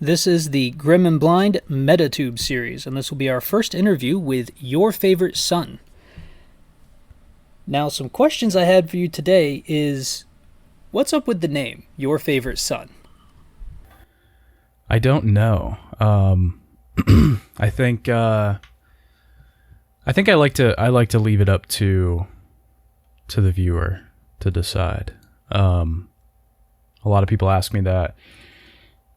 This is the Grim and Blind MetaTube series, and this will be our first interview with Your Favorite Son. Now, some questions I had for you today is, what's up with the name, Your Favorite Son? I don't know. I think I like to leave it up to the viewer to decide. A lot of people ask me that.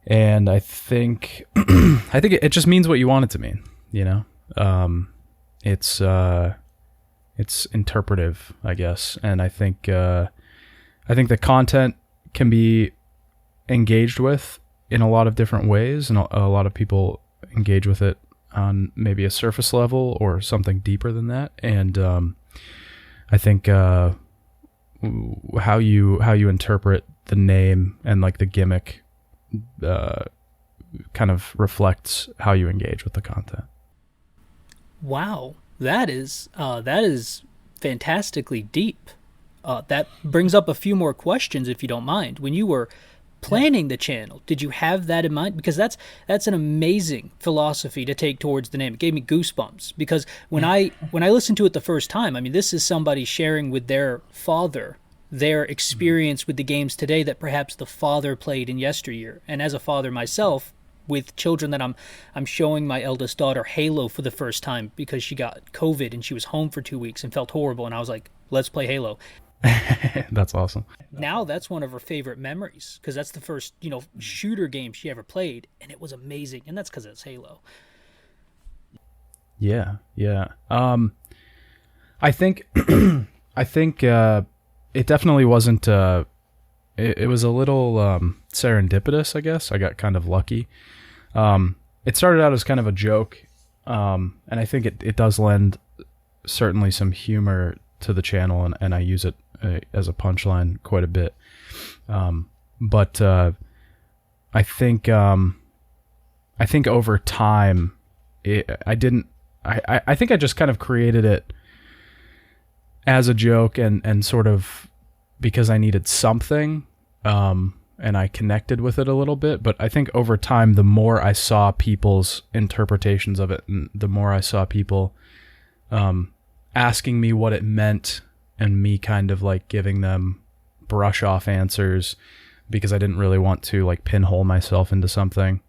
And I think it just means what you want it to mean, you know. It's interpretive, I guess, and I think the content can be engaged with in a lot of different ways, and a lot of people engage with it on maybe a surface level or something deeper than that. And I think how you interpret the name and like the gimmick kind of reflects how you engage with the content. Wow, that is fantastically deep. That brings up a few more questions, if you don't mind. When you were planning the channel, did you have that in mind? Because that's an amazing philosophy to take towards the name. It gave me goosebumps because when I listened to it the first time, I mean, this is somebody sharing with their father their experience with the games today that perhaps the father played in yesteryear. And as a father myself, with children that I'm showing my eldest daughter Halo for the first time because she got COVID and she was home for 2 weeks and felt horrible. And I was like, let's play Halo. That's awesome. Now that's one of her favorite memories because that's the first, shooter game she ever played. And it was amazing. And that's because it's Halo. Yeah. I think it definitely wasn't, it was a little serendipitous, I guess. I got kind of lucky. It started out as kind of a joke, and I think it does lend certainly some humor to the channel, and I use it as a punchline quite a bit. But I think over time, I think I just kind of created it as a joke and sort of because I needed something, and I connected with it a little bit. But I think over time, the more I saw people's interpretations of it, and the more I saw people asking me what it meant, and me kind of like giving them brush off answers because I didn't really want to like pinhole myself into something.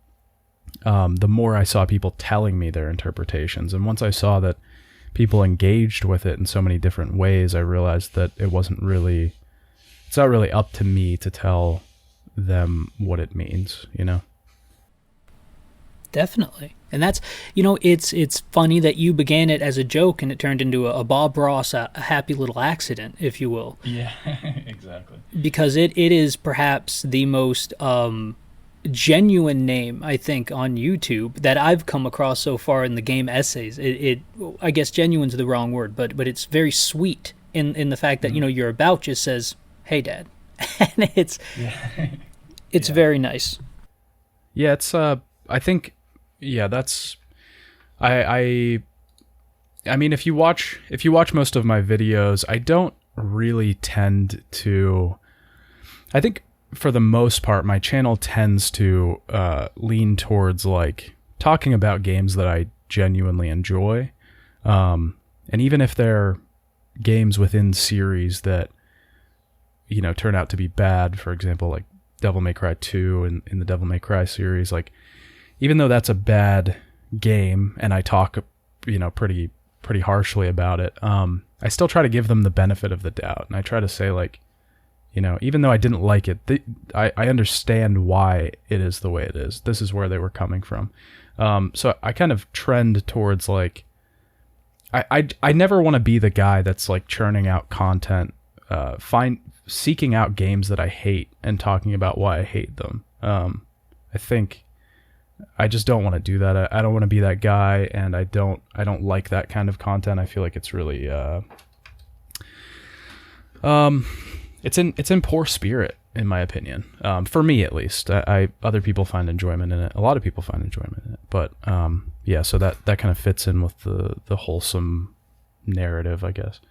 The more I saw people telling me their interpretations, and once I saw that people engaged with it in so many different ways, I realized that it's not really up to me to tell them what it means, Definitely. And that's, it's funny that you began it as a joke and it turned into a Bob Ross, a happy little accident, if you will. Yeah, exactly. Because it is perhaps the most genuine name, I think, on YouTube that I've come across so far in the game essays. I guess genuine's the wrong word, but it's very sweet in the fact that, your about just says, "Hey, Dad." And it's very nice. Yeah, it's I think that's I mean, if you watch most of my videos, I don't really tend to, I think for the most part, my channel tends to lean towards like talking about games that I genuinely enjoy. And even if they're games within series that, turn out to be bad, for example, like Devil May Cry 2 and in the Devil May Cry series, like even though that's a bad game and I talk, pretty harshly about it, I still try to give them the benefit of the doubt. And I try to say like, even though I didn't like it, I understand why it is the way it is. This is where they were coming from. So I kind of trend towards like, I never want to be the guy that's like churning out content, seeking out games that I hate and talking about why I hate them. I think I just don't want to do that. I don't want to be that guy, and I don't like that kind of content. I feel like it's really it's in poor spirit, in my opinion. For me, at least. Other people find enjoyment in it. A lot of people find enjoyment in it. But yeah, so that kind of fits in with the wholesome narrative, I guess.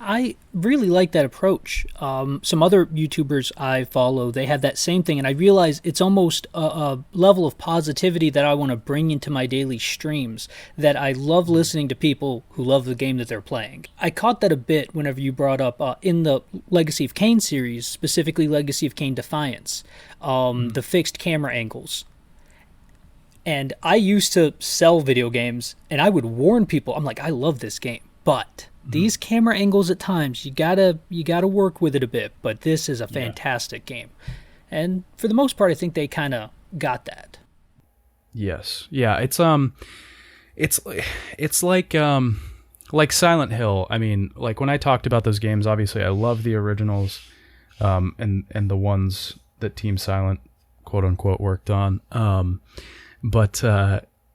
I really like that approach. Some other YouTubers I follow, they have that same thing, and I realize it's almost a level of positivity that I want to bring into my daily streams, that I love listening to people who love the game that they're playing. I caught that a bit whenever you brought up in the Legacy of Kain series, specifically Legacy of Kain Defiance, the fixed camera angles. And I used to sell video games, and I would warn people, I'm like, I love this game, but these camera angles at times, you gotta work with it a bit, but this is a fantastic game. And for the most part, I think they kind of got that. Yes. Yeah, it's like Silent Hill. I mean, like when I talked about those games, obviously I love the originals, and the ones that Team Silent, quote unquote, worked on. But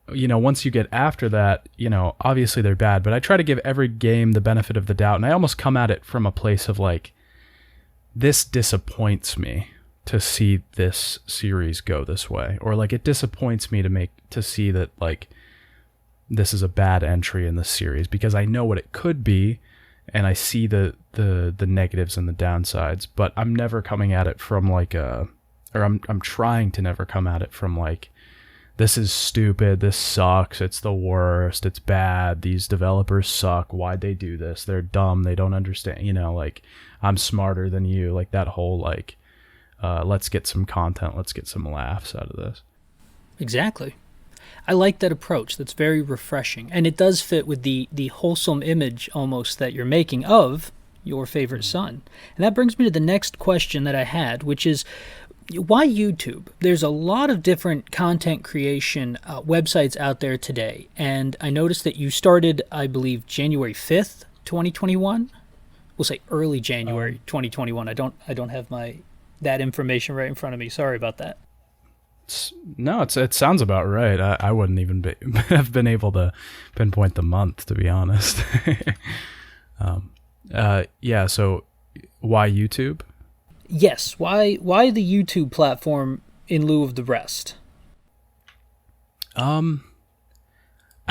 once you get after that, obviously they're bad, but I try to give every game the benefit of the doubt, and I almost come at it from a place of like, this disappoints me to see this series go this way, or like it disappoints me to see that like this is a bad entry in the series, because I know what it could be, and I see the negatives and the downsides, but I'm never coming at it from like I'm trying to never come at it from like, this is stupid, this sucks, it's the worst, it's bad, these developers suck, why'd they do this, they're dumb, they don't understand, like, I'm smarter than you, like that whole, like, let's get some content, let's get some laughs out of this. Exactly. I like that approach. That's very refreshing, and it does fit with the wholesome image almost that you're making of your favorite son. And that brings me to the next question that I had, which is, why YouTube? There's a lot of different content creation websites out there today, and I noticed that you started, I believe, January 5th, 2021. We'll say early January 2021. I don't have that information right in front of me. Sorry about that. It sounds about right. I wouldn't even have been able to pinpoint the month, to be honest. Yeah. So, why YouTube? Yes. Why the YouTube platform in lieu of the rest? I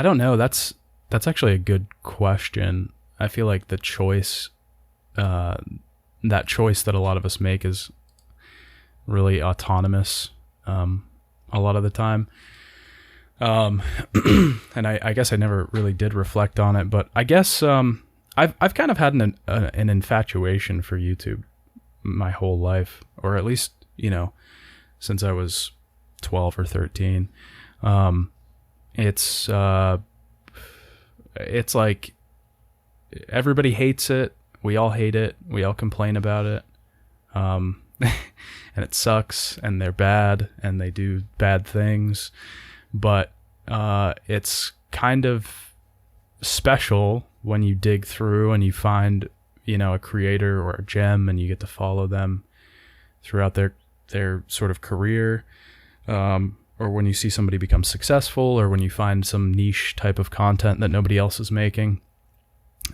don't know. That's actually a good question. I feel like the choice, that choice that a lot of us make is really autonomous, a lot of the time. And I guess I never really did reflect on it, but I guess, I've kind of had an infatuation for YouTube my whole life, or at least, since I was 12 or 13. It's like everybody hates it. We all hate it. We all complain about it. And it sucks, and they're bad, and they do bad things. But it's kind of special when you dig through and you find, a creator or a gem, and you get to follow them throughout their sort of career. Or when you see somebody become successful, or when you find some niche type of content that nobody else is making.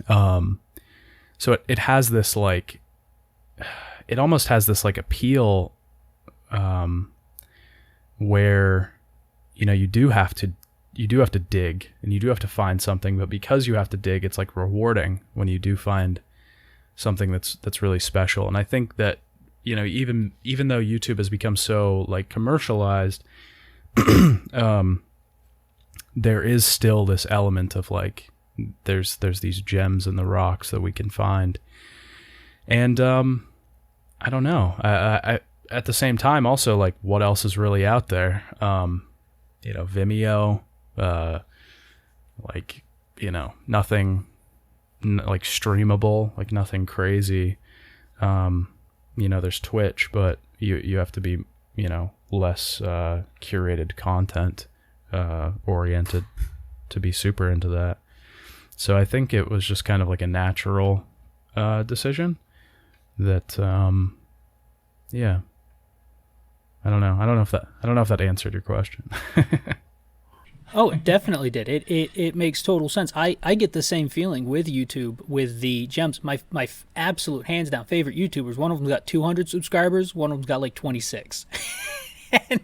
So it has this like, it almost has this like appeal, where, you do have to dig, and you do have to find something, but because you have to dig, it's like rewarding when you do find something that's really special. And I think that, even though YouTube has become so like commercialized, there is still this element of like, there's these gems in the rocks that we can find. And I don't know. I at the same time also, like, what else is really out there? Vimeo, like, nothing like streamable, like nothing crazy. There's Twitch, but you have to be, less curated content oriented to be super into that. So I think it was just kind of like a natural decision that, yeah. I don't know if that answered your question. Oh, it definitely did. It makes total sense. I get the same feeling with YouTube, with the gems. My absolute hands down favorite YouTubers, one of them got 200 subscribers, one of them got like 26. And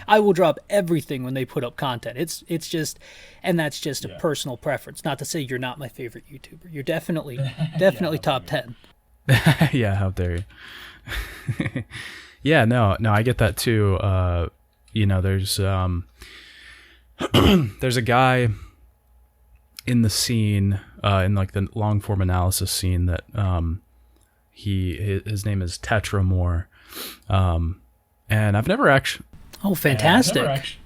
I will drop everything when they put up content. It's just, and that's just a personal preference. Not to say you're not my favorite YouTuber. You're definitely top 10. Yeah, how dare you? Yeah, no, I get that too. There's there's a guy in the scene, in like the long form analysis scene, that his name is Tetramorre, and I've never actually. Oh, fantastic!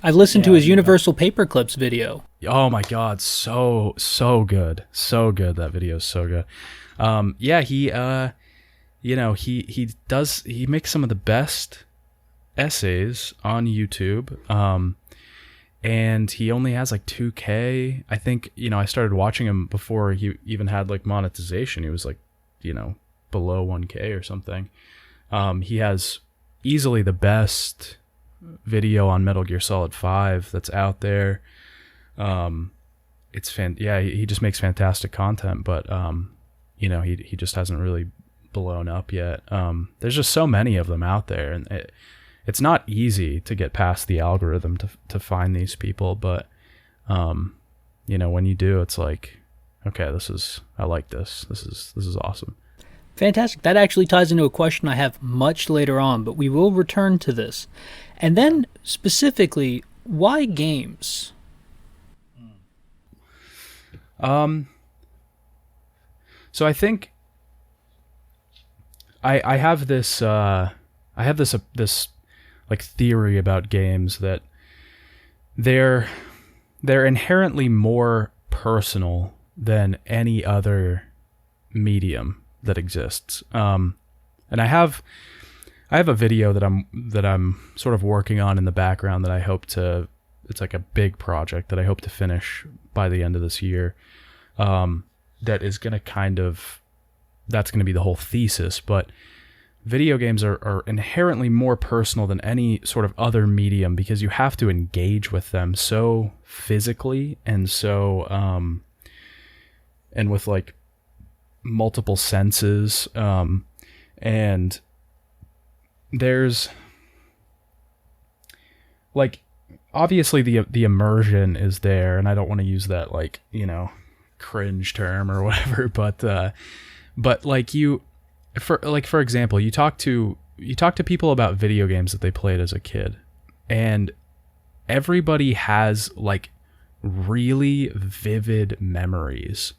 I've listened to his Universal Paperclips video. Oh my God, so good, so good. That video is so good. He makes some of the best essays on YouTube. And he only has like 2K. I think, I started watching him before he even had like monetization. He was like, below 1K or something. He has easily the best video on Metal Gear Solid 5 that's out there. He just makes fantastic content, but he just hasn't really blown up yet. There's just so many of them out there, and it's not easy to get past the algorithm to find these people, but when you do, it's like, okay, I like this. This is awesome. Fantastic. That actually ties into a question I have much later on, but we will return to this. And then specifically, why games? So I think I have this like theory about games that they're inherently more personal than any other medium that exists. And I have a video that I'm sort of working on in the background that I hope to. It's like a big project that I hope to finish by the end of this year. That is going to that's going to be the whole thesis, but video games are inherently more personal than any sort of other medium because you have to engage with them so physically and so and with like multiple senses, and there's like obviously the immersion is there, and I don't want to use that like cringe term or whatever, but like for example, you talk to people about video games that they played as a kid, and everybody has like really vivid memories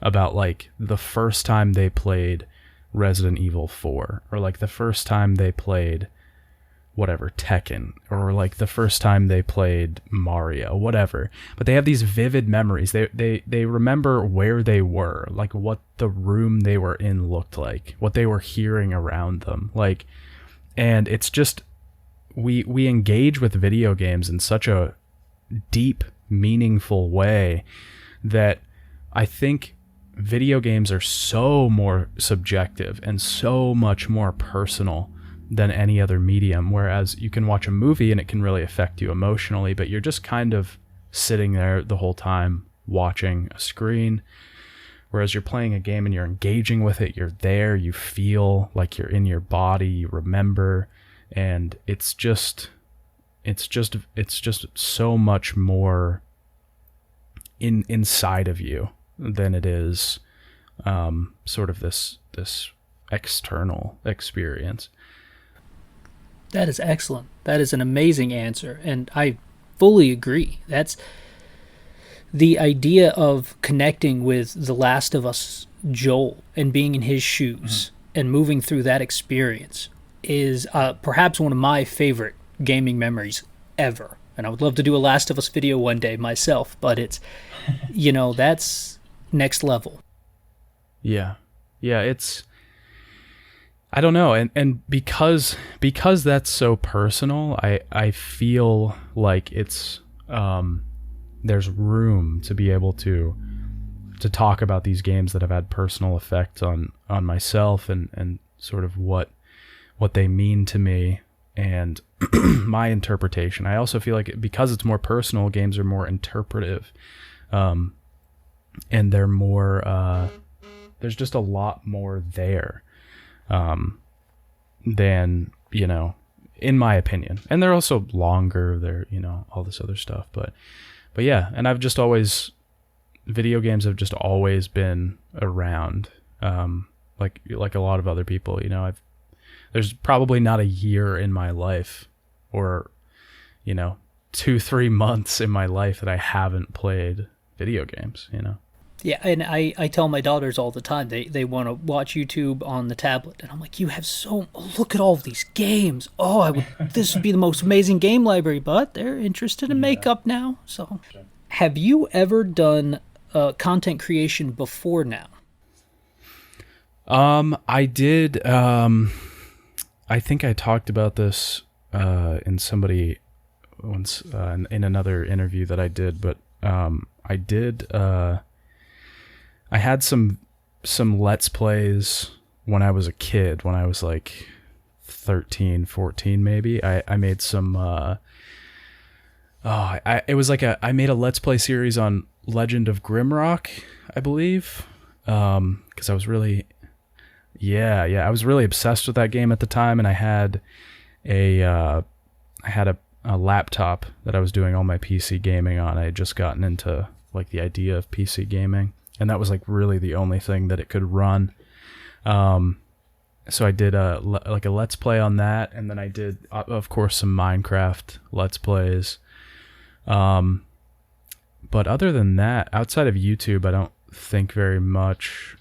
about like the first time they played Resident Evil 4, or like the first time they played whatever, Tekken, or like the first time they played Mario, whatever. But they have these vivid memories. They remember where they were, like what the room they were in looked like, what they were hearing around them, like. And it's just we engage with video games in such a deep, meaningful way that I think video games are so more subjective and so much more personal than any other medium, whereas you can watch a movie and it can really affect you emotionally, but you're just kind of sitting there the whole time watching a screen, whereas you're playing a game and you're engaging with it, you're there, you feel like you're in your body, you remember, and it's just so much more inside of you than it is sort of this external experience. That is excellent. That is an amazing answer, and I fully agree. That's the idea of connecting with The Last of Us Joel and being in his shoes and moving through that experience is perhaps one of my favorite gaming memories ever. And I would love to do a Last of Us video one day myself, but it's, that's next level. Yeah, it's, I don't know, and because that's so personal, I feel like it's there's room to be able to talk about these games that have had personal effects on myself and sort of what they mean to me and my interpretation. I also feel like because it's more personal, games are more interpretive, and they're more there's just a lot more there than in my opinion. And they're also longer. They're, you know, all this other stuff. But yeah, and I've just always, video games have just always been around. Like a lot of other people, you know, there's probably not a year in my life, or, you know, 2-3 months in my life that I haven't played video games, you know. Yeah, and I tell my daughters all the time, they want to watch YouTube on the tablet, and I'm like, you have look at all of these games. Oh, this would be the most amazing game library, but they're interested in makeup now. So, have you ever done content creation before now? I did. I think I talked about this in somebody once in another interview that I did, but I did. I had some Let's Plays when I was a kid, when I was like 13, 14 maybe. I made some it was like I made a Let's Play series on Legend of Grimrock, I believe. Because I was really I was really obsessed with that game at the time, and I had a laptop that I was doing all my PC gaming on. I had just gotten into like the idea of PC gaming, and that was like really the only thing that it could run. So I did a Let's Play on that, and then I did, of course, some Minecraft Let's Plays. But other than that, outside of YouTube, I don't think very much.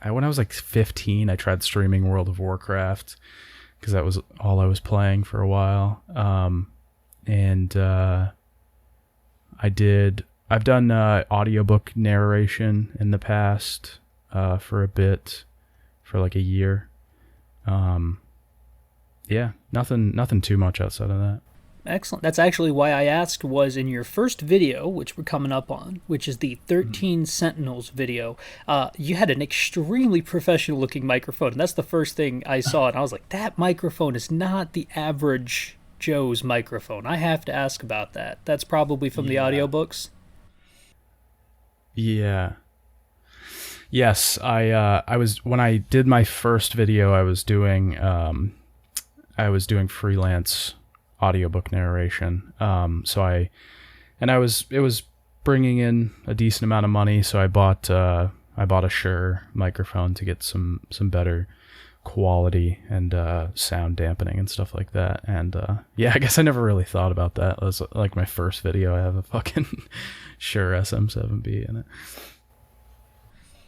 When I was like 15, I tried streaming World of Warcraft because that was all I was playing for a while. I've done audiobook narration in the past for a bit, for like a year. Nothing too much outside of that. Excellent. That's actually why I asked, was in your first video, which we're coming up on, which is the 13 Sentinels video, you had an extremely professional looking microphone, and that's the first thing I saw, and I was like, that microphone is not the average Joe's microphone. I have to ask about that. That's probably from the audiobooks? Yeah. Yes, I was, when I did my first video, I was doing freelance audiobook narration. It was bringing in a decent amount of money, so I bought a Shure microphone to get some better quality and sound dampening and stuff like that. And I guess I never really thought about that. It was like my first video. I have a fucking Shure SM7B in it.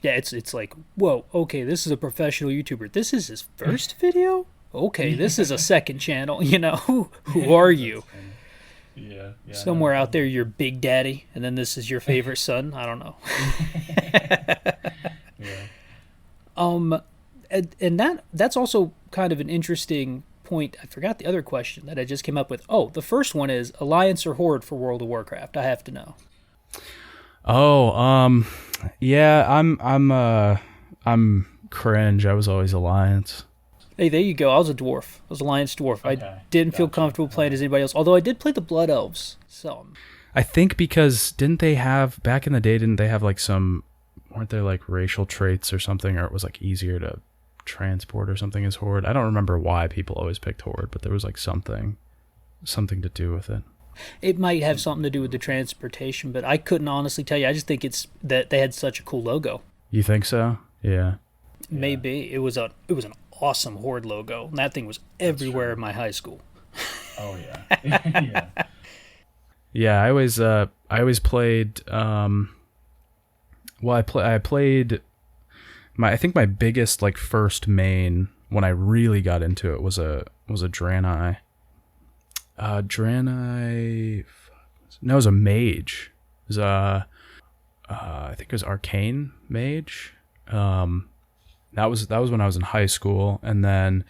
Yeah, it's like, whoa, okay, this is a professional YouTuber. This is his first video? Okay, this is a second channel, you know. Who are you? Yeah. Somewhere out there, you're Big Daddy, and then this is your favorite son. I don't know. And that's also kind of an interesting point. I forgot the other question that I just came up with. Oh, the first one is Alliance or Horde for World of Warcraft. I have to know. I'm cringe. I was always Alliance. Hey, there you go. I was a dwarf. I was Alliance dwarf. Okay, I didn't feel comfortable playing as anybody else, although I did play the Blood Elves. So I think because back in the day, didn't they have like weren't there like racial traits or something, or it was like easier to transport or something as Horde? I don't remember why people always picked Horde, but there was like something to do with it. It might have something to do with the transportation, but I couldn't honestly tell you. I just think it's that they had such a cool logo. You think so? Yeah. Maybe. It was an awesome Horde logo, and that thing was everywhere in my high school. Oh yeah. Yeah, I always played I played I think my biggest like first main when I really got into it was a Draenei. No, it was a mage. It was I think it was Arcane Mage. That was when I was in high school, and then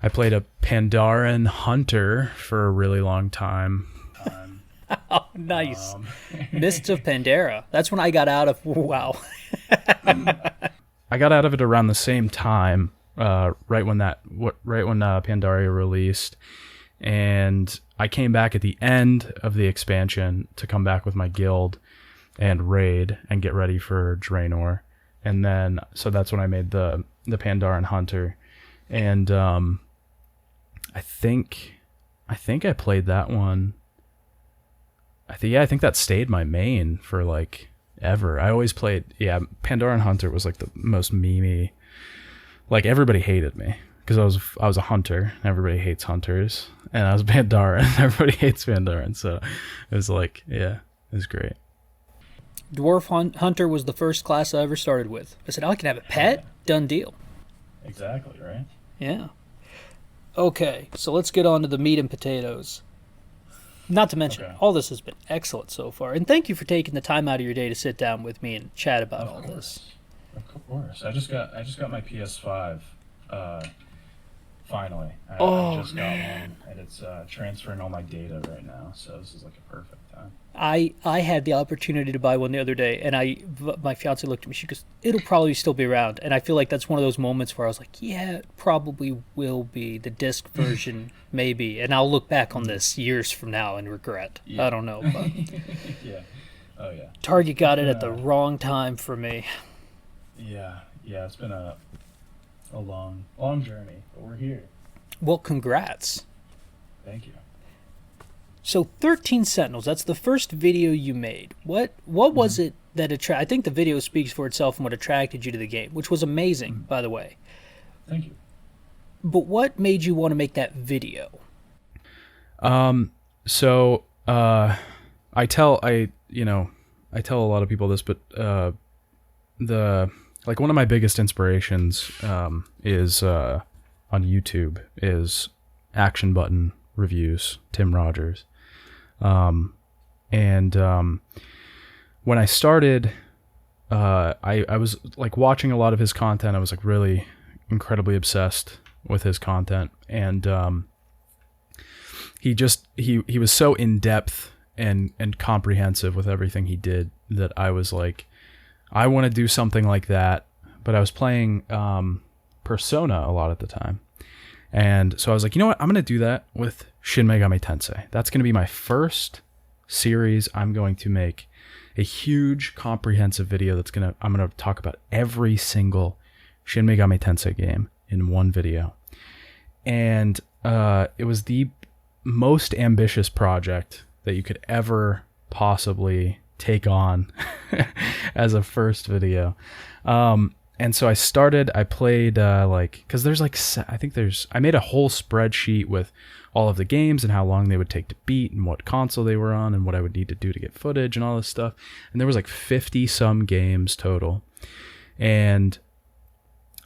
I played a Pandaren Hunter for a really long time. Oh, nice. Mists of Pandera. That's when I got out of WoW. I got out of it around the same time, right when Pandaria released, and I came back at the end of the expansion to come back with my guild and raid and get ready for Draenor. And then, so that's when I made the Pandaren Hunter. And I think I played that one. I think that stayed my main for like ever. I always played, Pandoran Hunter was like the most memey. Like everybody hated me because I was a hunter. Everybody hates hunters, and I was Pandaran. Everybody hates Pandaran. So it was like, yeah, it was great. Dwarf Hunter was the first class I ever started with. I said, I can have a pet. Done deal. Exactly, right? Yeah. Okay, so let's get on to the meat and potatoes. Not to mention, all this has been excellent so far. And thank you for taking the time out of your day to sit down with me and chat about all this. Of course. I just got my PS5 finally. I just got one, and it's transferring all my data right now, so this is like a perfect time. I had the opportunity to buy one the other day, and my fiance looked at me. She goes, "It'll probably still be around." And I feel like that's one of those moments where I was like, "Yeah, it probably will be the disc version, maybe." And I'll look back on this years from now and regret. Yeah. I don't know. But Yeah. Oh yeah. Target got it at the wrong time for me. Yeah. It's been a long journey, but we're here. Well, congrats. Thank you. So 13 Sentinels, that's the first video you made. What was it that I think the video speaks for itself and what attracted you to the game, which was amazing, by the way. Thank you. But what made you want to make that video? So I tell a lot of people this, but one of my biggest inspirations is on YouTube is Action Button Reviews, Tim Rogers. When I started, I was like watching a lot of his content. I was like really incredibly obsessed with his content, and he was so in depth and comprehensive with everything he did that I was like, I want to do something like that. But I was playing Persona a lot at the time. And so I was like, you know what? I'm going to do that with Shin Megami Tensei. That's going to be my first series. I'm going to make a huge comprehensive video I'm going to talk about every single Shin Megami Tensei game in one video. And it was the most ambitious project that you could ever possibly take on as a first video. And so I played, cause there's I made a whole spreadsheet with all of the games and how long they would take to beat and what console they were on and what I would need to do to get footage and all this stuff. And there was like 50 some games total. And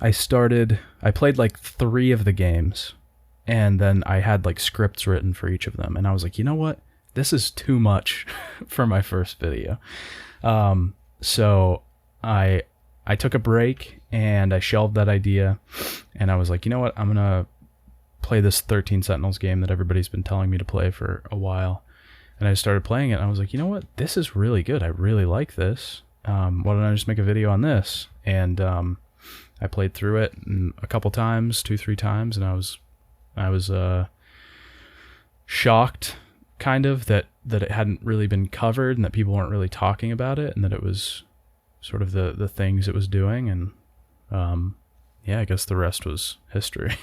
I played like 3 of the games, and then I had like scripts written for each of them. And I was like, you know what? This is too much for my first video. So I took a break and I shelved that idea, and I was like, you know what? I'm going to play this 13 Sentinels game that everybody's been telling me to play for a while. And I started playing it, and I was like, you know what? This is really good. I really like this. Why don't I just make a video on this? And I played through it a couple times, 2-3 times, and I was shocked kind of that it hadn't really been covered and that people weren't really talking about it, and that it was sort of the things it was doing. And I guess the rest was history.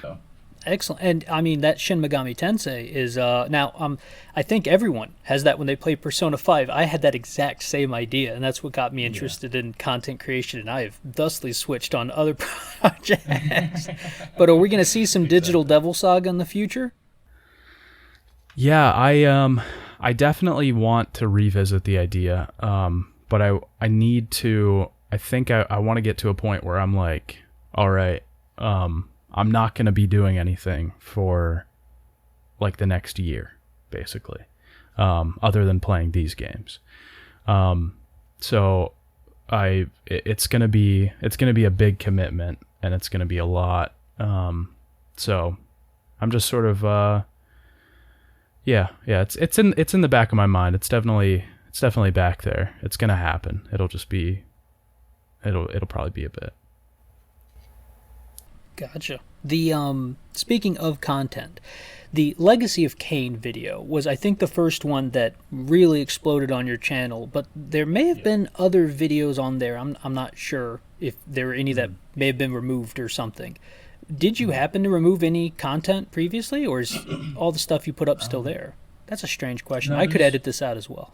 So. Excellent. And I mean, that Shin Megami Tensei is now I think everyone has that when they play Persona 5. I had that exact same idea, and that's what got me interested in content creation, and I have thusly switched on other projects. But are we going to see some Digital Devil Saga in the future? Yeah, I definitely want to revisit the idea, but I need to. I think I want to get to a point where I'm like, all right, I'm not going to be doing anything for like the next year, basically, other than playing these games. So it's going to be a big commitment, and it's going to be a lot. So I'm just sort of, it's in the back of my mind. It's definitely back there. It's going to happen. It'll probably be a bit. Gotcha. The speaking of content, the Legacy of Kain video was, I think, the first one that really exploded on your channel, but there may have been other videos on there. I'm not sure if there were any that may have been removed or something. Did you happen to remove any content previously, or is all the stuff you put up still there? That's a strange question. No, I could there's- edit this out as well.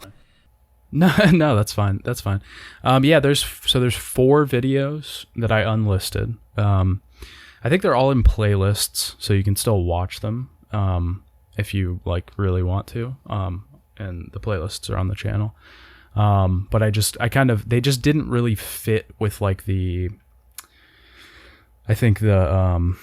No, no, that's fine. That's fine. Yeah, there's 4 videos that I unlisted. I think they're all in playlists, so you can still watch them if you like really want to. And the playlists are on the channel. But they just didn't really fit with like I think the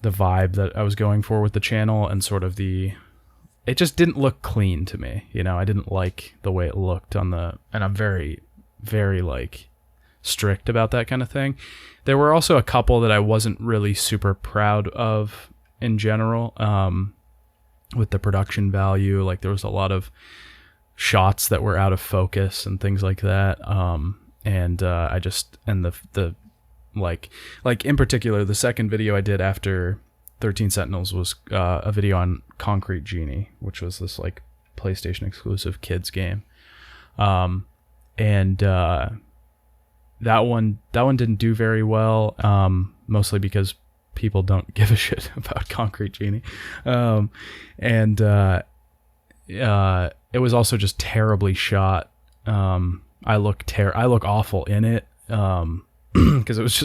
vibe that I was going for with the channel, and sort of it just didn't look clean to me. You know, I didn't like the way it looked and I'm very, very like strict about that kind of thing. There were also a couple that I wasn't really super proud of in general, with the production value. Like there was a lot of shots that were out of focus and things like that. Like in particular, the second video I did after 13 Sentinels was a video on Concrete Genie, which was this like PlayStation exclusive kids game. That one didn't do very well, mostly because people don't give a shit about Concrete Genie. It was also just terribly shot. I look awful in it, because it was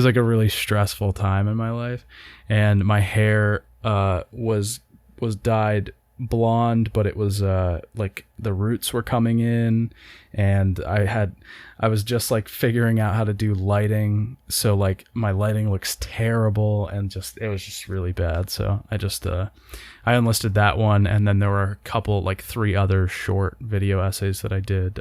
like a really stressful time in my life, and my hair was dyed blonde, but it was like the roots were coming in, and I was just like figuring out how to do lighting, so like my lighting looks terrible, and it was just really bad. So I enlisted that one, and then there were a couple, like 3 other short video essays that I did: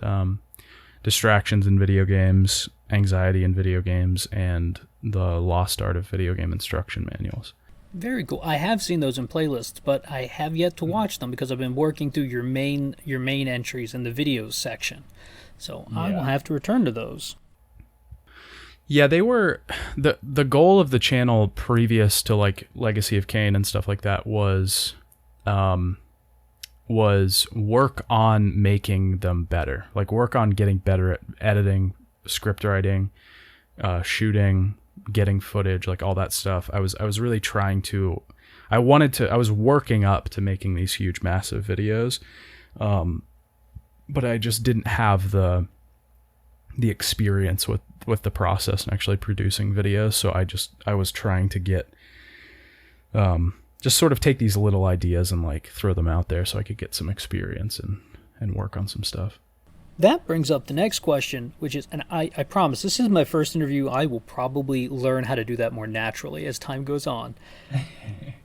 distractions in video games, anxiety in video games, and the lost art of video game instruction manuals. Very cool. I have seen those in playlists, but I have yet to watch them because I've been working through your main entries in the videos section. So I will have to return to those. Yeah, they were the goal of the channel previous to like Legacy of Kain and stuff like that was work on making them better. Like work on getting better at editing, script writing, shooting, getting footage, like all that stuff. I was really trying to, I was working up to making these huge, massive videos. But I just didn't have the experience with the process and actually producing videos. So I was trying to get, just sort of take these little ideas and like throw them out there so I could get some experience and work on some stuff. That brings up the next question, which is, and I promise this is my first interview. I will probably learn how to do that more naturally as time goes on.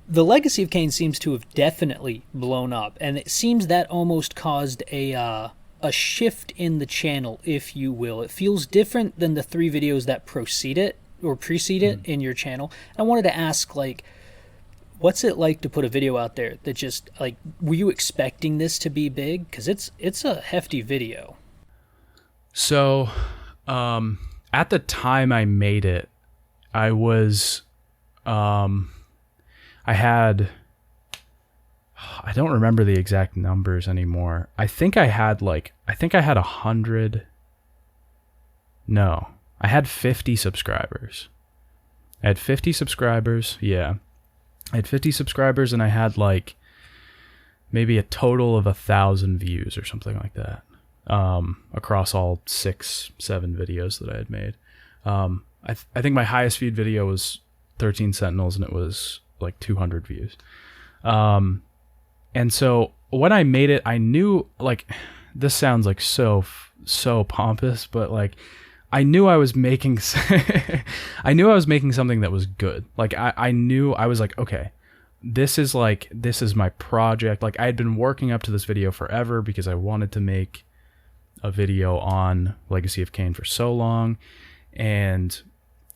The Legacy of Kain seems to have definitely blown up, and it seems that almost caused a shift in the channel, if you will. It feels different than the 3 videos that precede it in your channel. I wanted to ask, like, what's it like to put a video out there that just, like, were you expecting this to be big? Because it's a hefty video. So, at the time I made it, I was, I don't remember the exact numbers anymore. I think I had 100. No, I had 50 subscribers. I had 50 subscribers. Yeah. I had 50 subscribers, and I had like maybe a total of 1,000 views or something like that, across all 6-7 videos that I had made. I think my highest viewed video was 13 Sentinels, and it was like 200 views. And so when I made it, I knew, like, this sounds like so pompous, but like, I knew I was making something that was good. Like I knew, I was like, okay, this is my project. Like I had been working up to this video forever because I wanted to make a video on Legacy of Kain for so long, and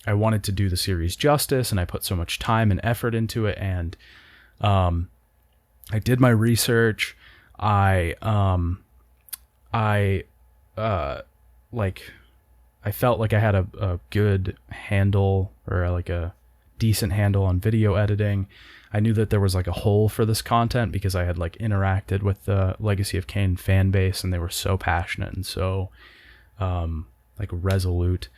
I wanted to do the series justice, and I put so much time and effort into it, and I did my research. I felt like I had a good handle, or like a decent handle on video editing. I knew that there was like a hole for this content because I had like interacted with the Legacy of Kain fan base, and they were so passionate and so like resolute.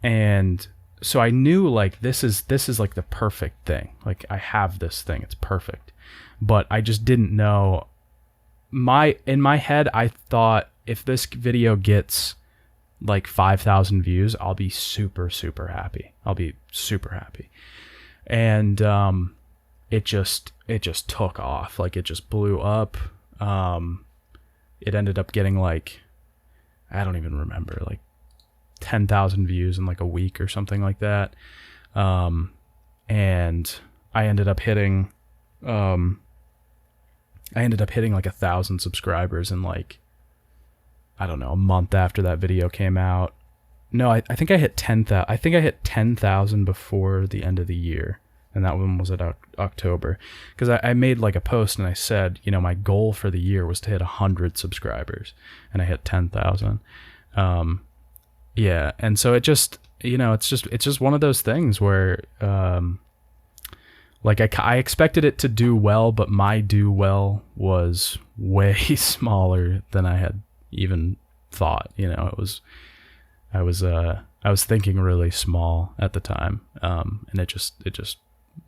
And so I knew like this is like the perfect thing. Like I have this thing, it's perfect. But I just didn't know. In my head, I thought if this video gets like 5,000 views, I'll be super, super happy. I'll be super happy. And it just took off. Like it just blew up. It ended up getting like, I don't even remember, like 10,000 views in like a week or something like that. And I ended up hitting like 1,000 subscribers in like, I don't know, a month after that video came out. No, I think I hit 10,000. I think I hit 10,000 before the end of the year, and that one was at October. Because I made like a post and I said, you know, my goal for the year was to hit 100 subscribers, and I hit 10,000. Yeah, and so it just, you know, it's just one of those things where, like I expected it to do well, but my do well was way smaller than I had even thought. You know, I was thinking really small at the time, and it just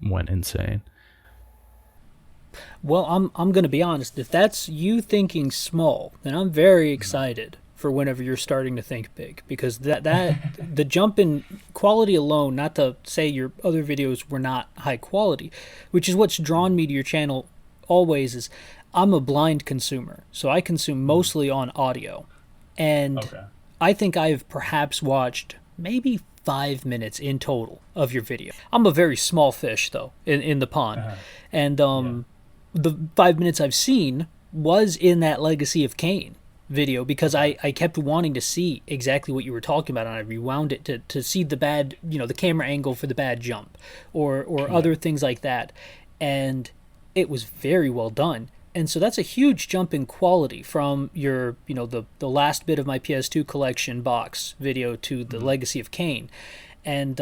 went insane. Well, I'm going to be honest. If that's you thinking small, then I'm very excited for whenever you're starting to think big, because that the jump in quality alone, not to say your other videos were not high quality, which is what's drawn me to your channel always, is I'm a blind consumer. So I consume mostly on audio. And okay. I think I've perhaps watched maybe 5 minutes in total of your video. I'm a very small fish though in the pond. And the 5 minutes I've seen was in that Legacy of Kain video, because I kept wanting to see exactly what you were talking about, and I rewound it to see the bad, you know, the camera angle for the bad jump or other things like that. And it was very well done. And so that's a huge jump in quality from your, you know, the last bit of my PS2 collection box video to the Legacy of Kain. And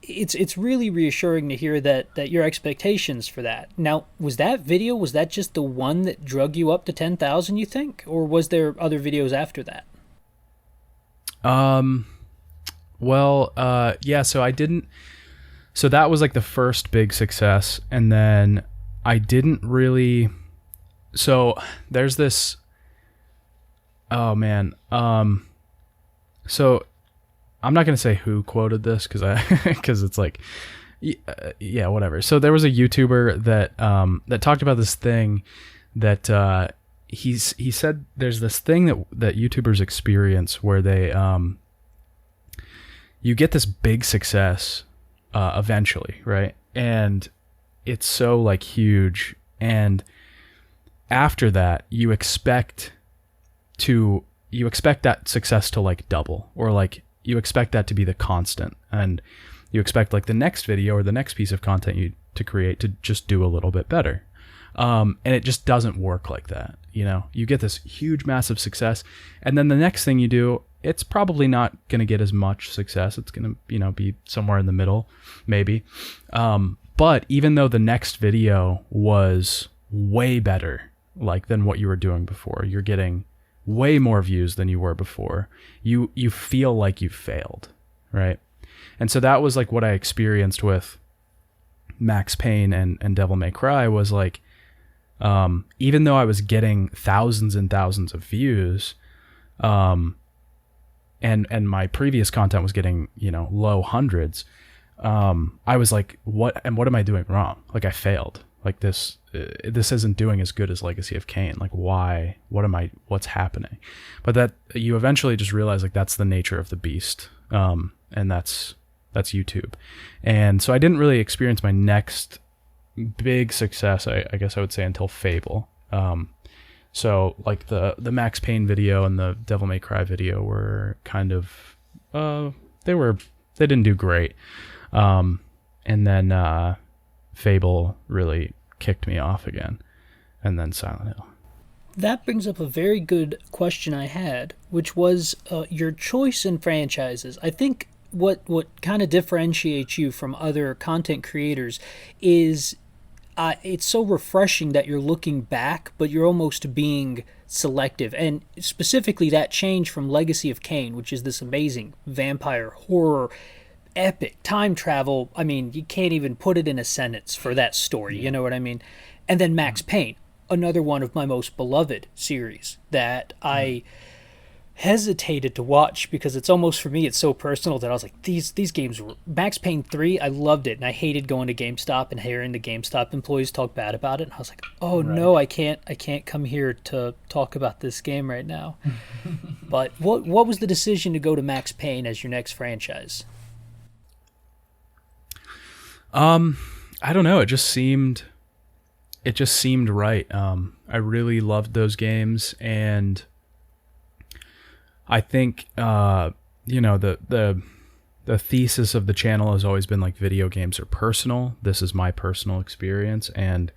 it's really reassuring to hear that your expectations for that. Now, was that just the one that drug you up to 10,000, you think? Or was there other videos after that? Yeah, so that was like the first big success, and then I didn't really, so there's this, oh man, so I'm not going to say who quoted this because it's like, yeah, whatever. So there was a YouTuber that talked about this thing that he said there's this thing that YouTubers experience where they you get this big success eventually, right? And it's so like huge, and after that you expect that success to like double, or like you expect that to be the constant, and you expect like the next video or the next piece of content you to create to just do a little bit better. And it just doesn't work like that. You know, you get this huge, massive success, and then the next thing you do, it's probably not going to get as much success. It's going to, you know, be somewhere in the middle, maybe. But even though the next video was way better, like than what you were doing before, you're getting way more views than you were before, you feel like you failed, right? And so that was like what I experienced with Max Payne and Devil May Cry, was like, even though I was getting thousands and thousands of views, and my previous content was getting, you know, low hundreds, I was like, what am I doing wrong? Like, I failed. Like this isn't doing as good as Legacy of Kain. Like, why? What's happening? But that you eventually just realize, like, that's the nature of the beast. And that's YouTube. And so I didn't really experience my next big success, I guess I would say, until Fable. So like the Max Payne video and the Devil May Cry video were kind of, they didn't do great. And then Fable really kicked me off again, and then Silent Hill. That brings up a very good question I had, which was your choice in franchises. I think what kind of differentiates you from other content creators is, it's so refreshing that you're looking back, but you're almost being selective. And specifically that change from Legacy of Kain, which is this amazing vampire horror epic time travel. I mean, you can't even put it in a sentence for that story. You know what I mean? And then Max Payne, another one of my most beloved series that I hesitated to watch because it's almost, for me, it's so personal that I was like, these games were, Max Payne 3, I loved it, and I hated going to GameStop and hearing the GameStop employees talk bad about it, and I was like, oh no, I can't come here to talk about this game right now. But what was the decision to go to Max Payne as your next franchise? I don't know, it just seemed right. I really loved those games, and I think, the thesis of the channel has always been like video games are personal. This is my personal experience, and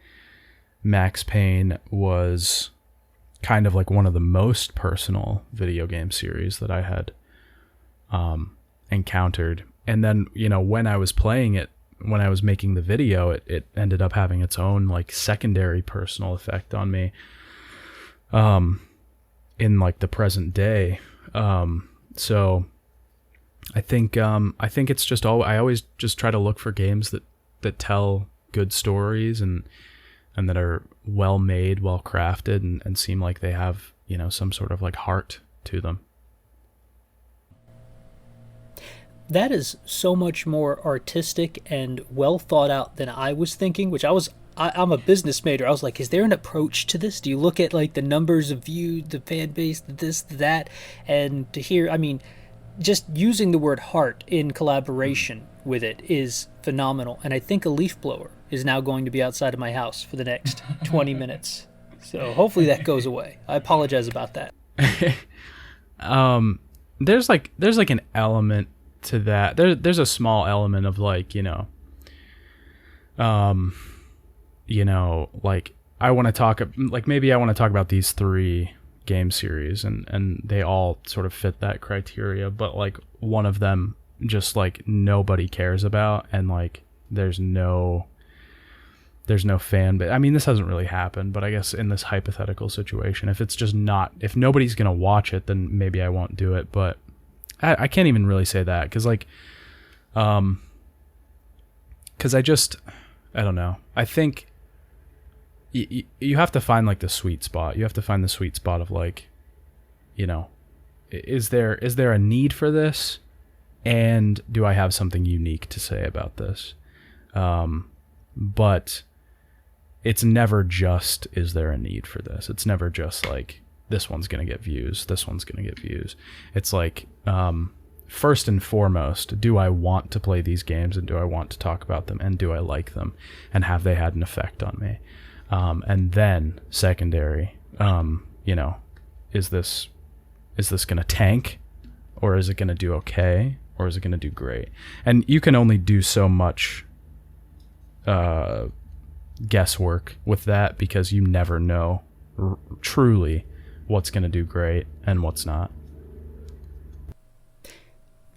Max Payne was kind of like one of the most personal video game series that I had encountered. And then, when I was playing it, when I was making the video, it ended up having its own like secondary personal effect on me in like the present day. So I think it's just I always just try to look for games that tell good stories and that are well made, well crafted, and seem like they have, some sort of like heart to them. That is so much more artistic and well thought out than I was thinking, which I'm a business major. I was like, is there an approach to this? Do you look at like the numbers of views, the fan base, this, that, and to hear, I mean, just using the word heart in collaboration with it is phenomenal. And I think a leaf blower is now going to be outside of my house for the next 20 minutes. So hopefully that goes away. I apologize about that. There's like an element to that. There's a small element of like, like I want to talk, like maybe I want to talk about these 3 game series and they all sort of fit that criteria, but like one of them just like nobody cares about, and like there's no fan, but I mean, this hasn't really happened, but I guess in this hypothetical situation, if nobody's going to watch it, then maybe I won't do it. But I can't even really say that. 'Cause like, I don't know. I think you have to find like the sweet spot. You have to find the sweet spot of like, is there a need for this? And do I have something unique to say about this? But it's never just, is there a need for this? It's never just like, this one's going to get views. This one's going to get views. It's like, first and foremost, do I want to play these games, and do I want to talk about them, and do I like them, and have they had an effect on me? And then secondary, is this going to tank, or is it going to do okay, or is it going to do great? And you can only do so much guesswork with that, because you never know truly what's going to do great and what's not.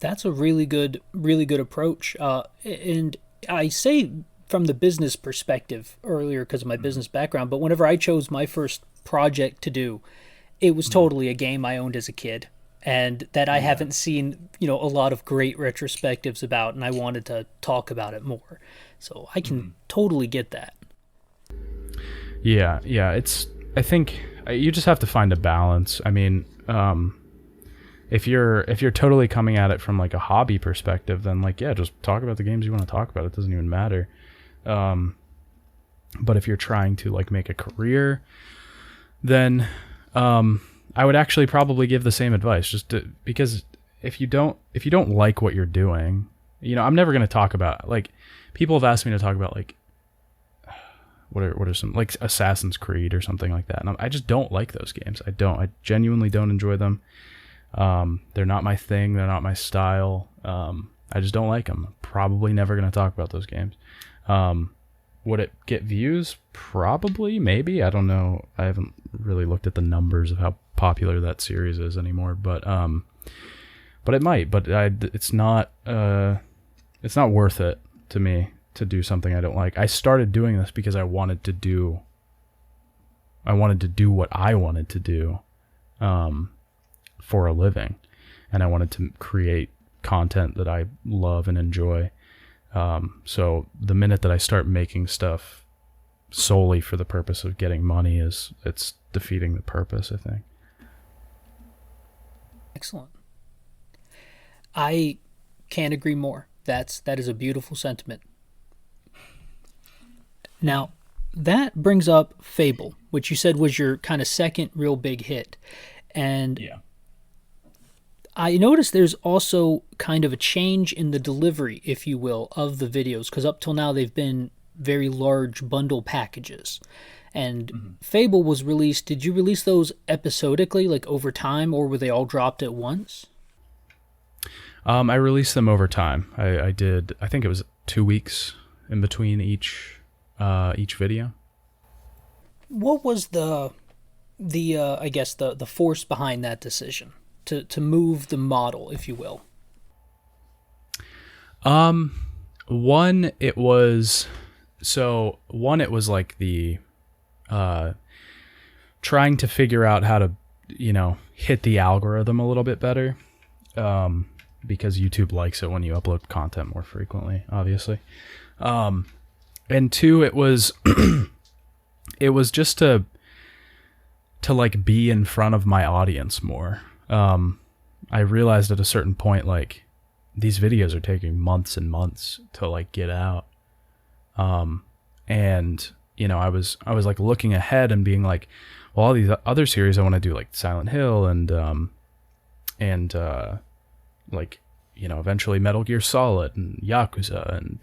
That's a really good approach. And I say from the business perspective earlier because of my business background, but whenever I chose my first project to do, it was totally a game I owned as a kid, and that I haven't seen, a lot of great retrospectives about, and I wanted to talk about it more. So I can totally get that. Yeah. I think you just have to find a balance. I mean, if you're totally coming at it from like a hobby perspective, then like, yeah, just talk about the games you want to talk about. It doesn't even matter. But if you're trying to like make a career, then I would actually probably give the same advice, because if you don't like what you're doing, I'm never going to talk about, like, people have asked me to talk about like, what are some, like, Assassin's Creed or something like that, and I just don't like those games. I genuinely don't enjoy them. They're not my thing. They're not my style. I just don't like them. I'm probably never going to talk about those games. Would it get views? Probably, maybe. I don't know. I haven't really looked at the numbers of how popular that series is anymore, but it might. But it's not worth it to me to do something I don't like. I started doing this because I wanted to do what I wanted to do for a living, and I wanted to create content that I love and enjoy. So the minute that I start making stuff solely for the purpose of getting money, it's defeating the purpose, I think. Excellent. I can't agree more. That is a beautiful sentiment. Now, that brings up Fable, which you said was your kind of second real big hit. And Yeah. I noticed there's also kind of a change in the delivery, if you will, of the videos, because up till now they've been very large bundle packages. And Fable was released. Did you release those episodically, like over time, or were they all dropped at once? I released them over time. I did, I think it was 2 weeks in between each video. What was the I guess the force behind that decision to move the model, if you will? One, it was like the trying to figure out how to, hit the algorithm a little bit better. Because YouTube likes it when you upload content more frequently, obviously. And two, it was it was just to like be in front of my audience more. I realized at a certain point, like, these videos are taking months and months to like get out. And I was like looking ahead and being like, well, all these other series I want to do, like Silent Hill and like, eventually Metal Gear Solid and Yakuza and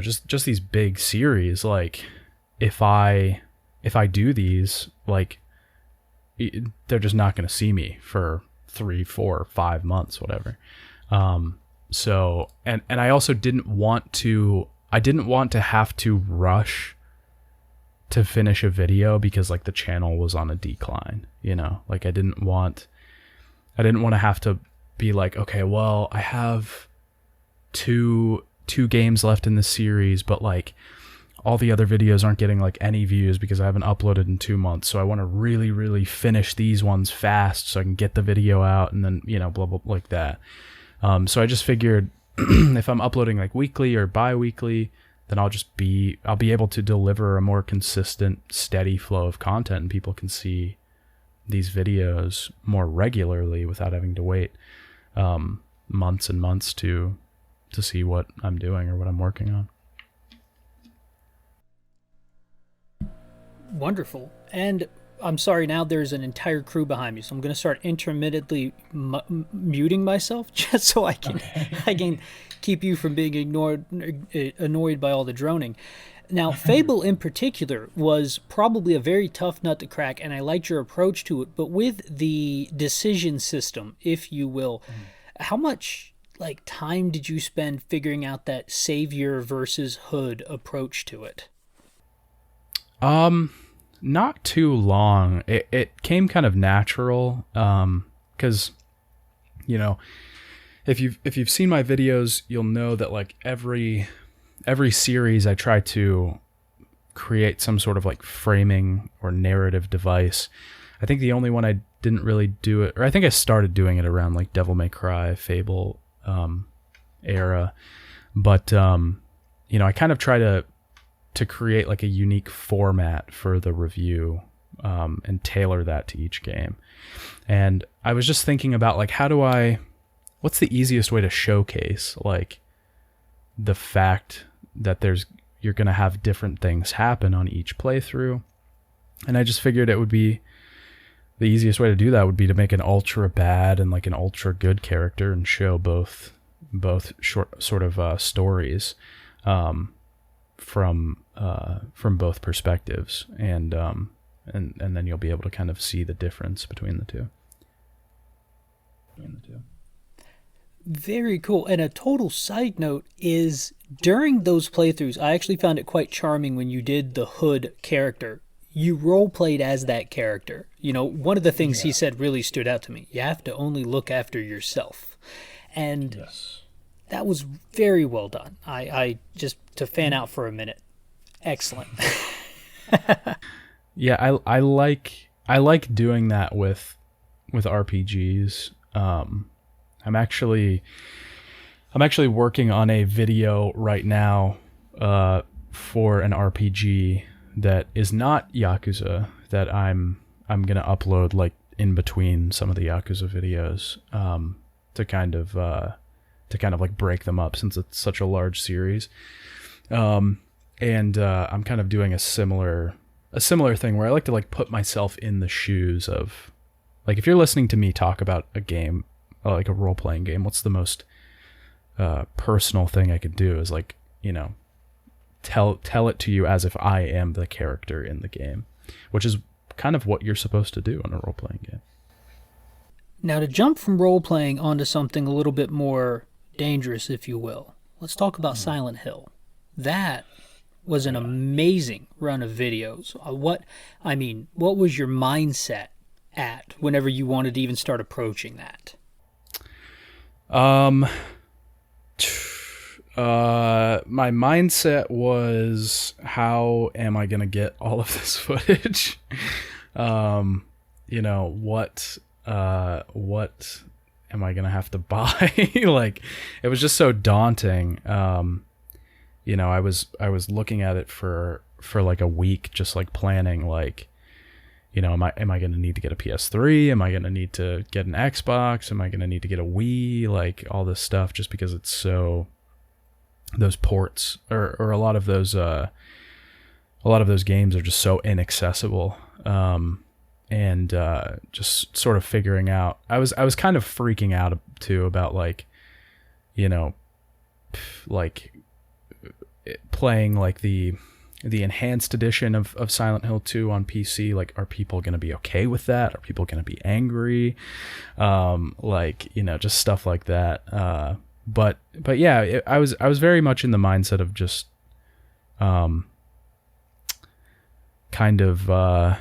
just these big series. Like, if I do these, like, they're just not going to see me for 3, 4, 5 months, whatever. So, and I also didn't want to have to rush to finish a video because, like, the channel was on a decline, like I didn't want to have to be like, okay, well, I have two games left in the series, but like all the other videos aren't getting like any views because I haven't uploaded in 2 months. So I want to really, really finish these ones fast so I can get the video out and then, blah, blah, like that. So I just figured if I'm uploading like weekly or bi-weekly, then I'll be able to deliver a more consistent, steady flow of content, and people can see these videos more regularly without having to wait months and months to see what I'm doing or what I'm working on. Wonderful. And I'm sorry, now there's an entire crew behind me, so I'm going to start intermittently muting myself just so I can keep you from being annoyed by all the droning. Now, Fable in particular was probably a very tough nut to crack, and I liked your approach to it. But with the decision system, if you will, how much like time did you spend figuring out that savior versus hood approach to it? Not too long. It came kind of natural. 'Cause if you've seen my videos, you'll know that like every series I try to create some sort of like framing or narrative device. I think the only one I didn't really do it, or I think I started doing it around like Devil May Cry, Fable era, but I kind of try to create like a unique format for the review and tailor that to each game. And I was just thinking about like, what's the easiest way to showcase like the fact that you're going to have different things happen on each playthrough. And I just figured it would be the easiest way to do that would be to make an ultra bad and like an ultra good character and show both short sort of stories from both perspectives, and then you'll be able to kind of see the difference between the two. Very cool. And a total side note is during those playthroughs, I actually found it quite charming when you did the hood character. You role played as that character. One of the things he said really stood out to me. You have to only look after yourself. And yes. That was very well done. I just to fan out for a minute. Excellent. Yeah, I like doing that with RPGs. I'm actually working on a video right now for an RPG that is not Yakuza that I'm gonna upload like in between some of the Yakuza videos to kind of like break them up since it's such a large series. And I'm kind of doing a similar thing where I like to like put myself in the shoes of, like, if you're listening to me talk about a game, like a role-playing game, what's the most personal thing I could do is, like, you know, tell it to you as if I am the character in the game, which is kind of what you're supposed to do in a role-playing game. Now, to jump from role-playing onto something a little bit more dangerous, if you will, let's talk about Silent Hill. That was an amazing run of videos. What was your mindset at whenever you wanted to even start approaching that? My mindset was, how am I going to get all of this footage? You know, what am I going to have to buy? Like, it was just so daunting. You know, I was looking at it for like a week, just like planning, like, you know, am I going to need to get a PS3? Am I going to need to get an Xbox? Am I going to need to get a Wii? Like, all this stuff, just because it's so, those ports or a lot of those games are just so inaccessible. And just sort of figuring out, I was kind of freaking out too about, like, you know, like playing like the enhanced edition of Silent Hill 2 on PC. Like, are people going to be okay with that? Are people going to be angry? Like, you know, just stuff like that. But yeah, I was very much in the mindset of just kind of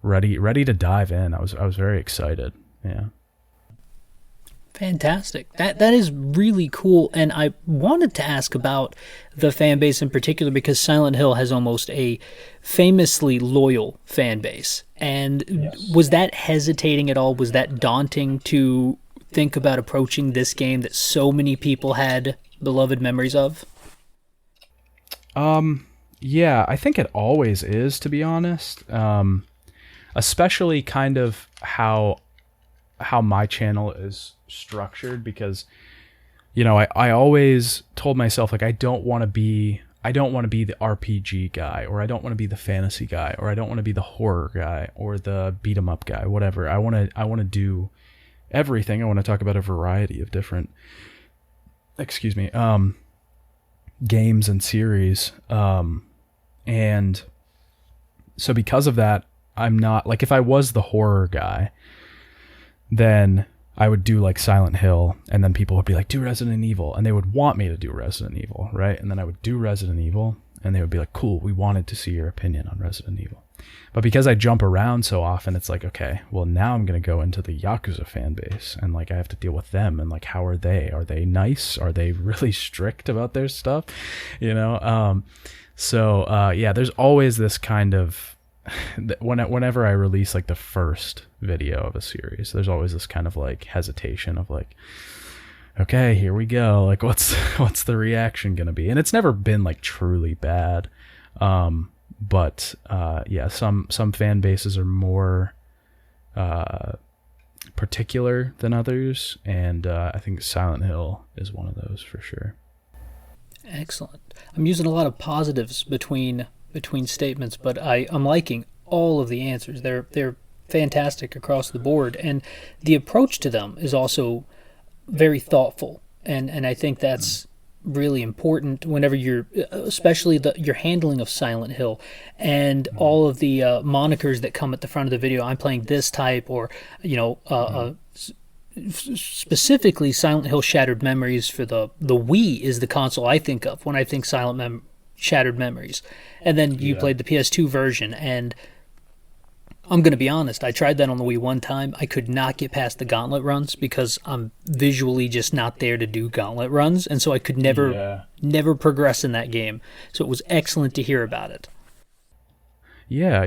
ready to dive in. I was very excited. Yeah. Fantastic. That is really cool. And I wanted to ask about the fan base in particular, because Silent Hill has almost a famously loyal fan base. And yes. Was that hesitating at all? Was that daunting to think about approaching this game that so many people had beloved memories of? Yeah, I think it always is, to be honest. Especially kind of how my channel is structured, because, you know, I always told myself, like, I don't want to be the RPG guy, or I don't want to be the fantasy guy, or I don't want to be the horror guy, or the beat 'em up guy, whatever. I want to do everything. I want to talk about a variety of different, games and series. And so because of that, I'm not, like, if I was the horror guy, then I would do like Silent Hill, and then people would be like, do Resident Evil, and they would want me to do Resident Evil, right? And then I would do Resident Evil, and they would be like, cool, we wanted to see your opinion on Resident Evil. But because I jump around so often, it's like, okay, well, now I'm going to go into the Yakuza fan base, and like I have to deal with them, and like, how are they? Are they nice? Are they really strict about their stuff? You know? Yeah, there's always this kind of, whenever I release like the first video of a series, there's always this kind of like hesitation of like, okay, here we go. Like, what's the reaction going to be? And it's never been like truly bad. But yeah, some fan bases are more particular than others, and I think Silent Hill is one of those for sure. Excellent. I'm using a lot of positives between statements, but I'm liking all of the answers. They're fantastic across the board, and the approach to them is also very thoughtful, and I think that's really important whenever you're, especially your handling of Silent Hill and all of the monikers that come at the front of the video. I'm playing this type, or, you know, specifically Silent Hill Shattered Memories for the Wii is the console I think of when I think Shattered Memories. And then you played the PS2 version, and I'm going to be honest. I tried that on the Wii one time. I could not get past the gauntlet runs because I'm visually just not there to do gauntlet runs. And so I could never progress in that game. So it was excellent to hear about it. Yeah.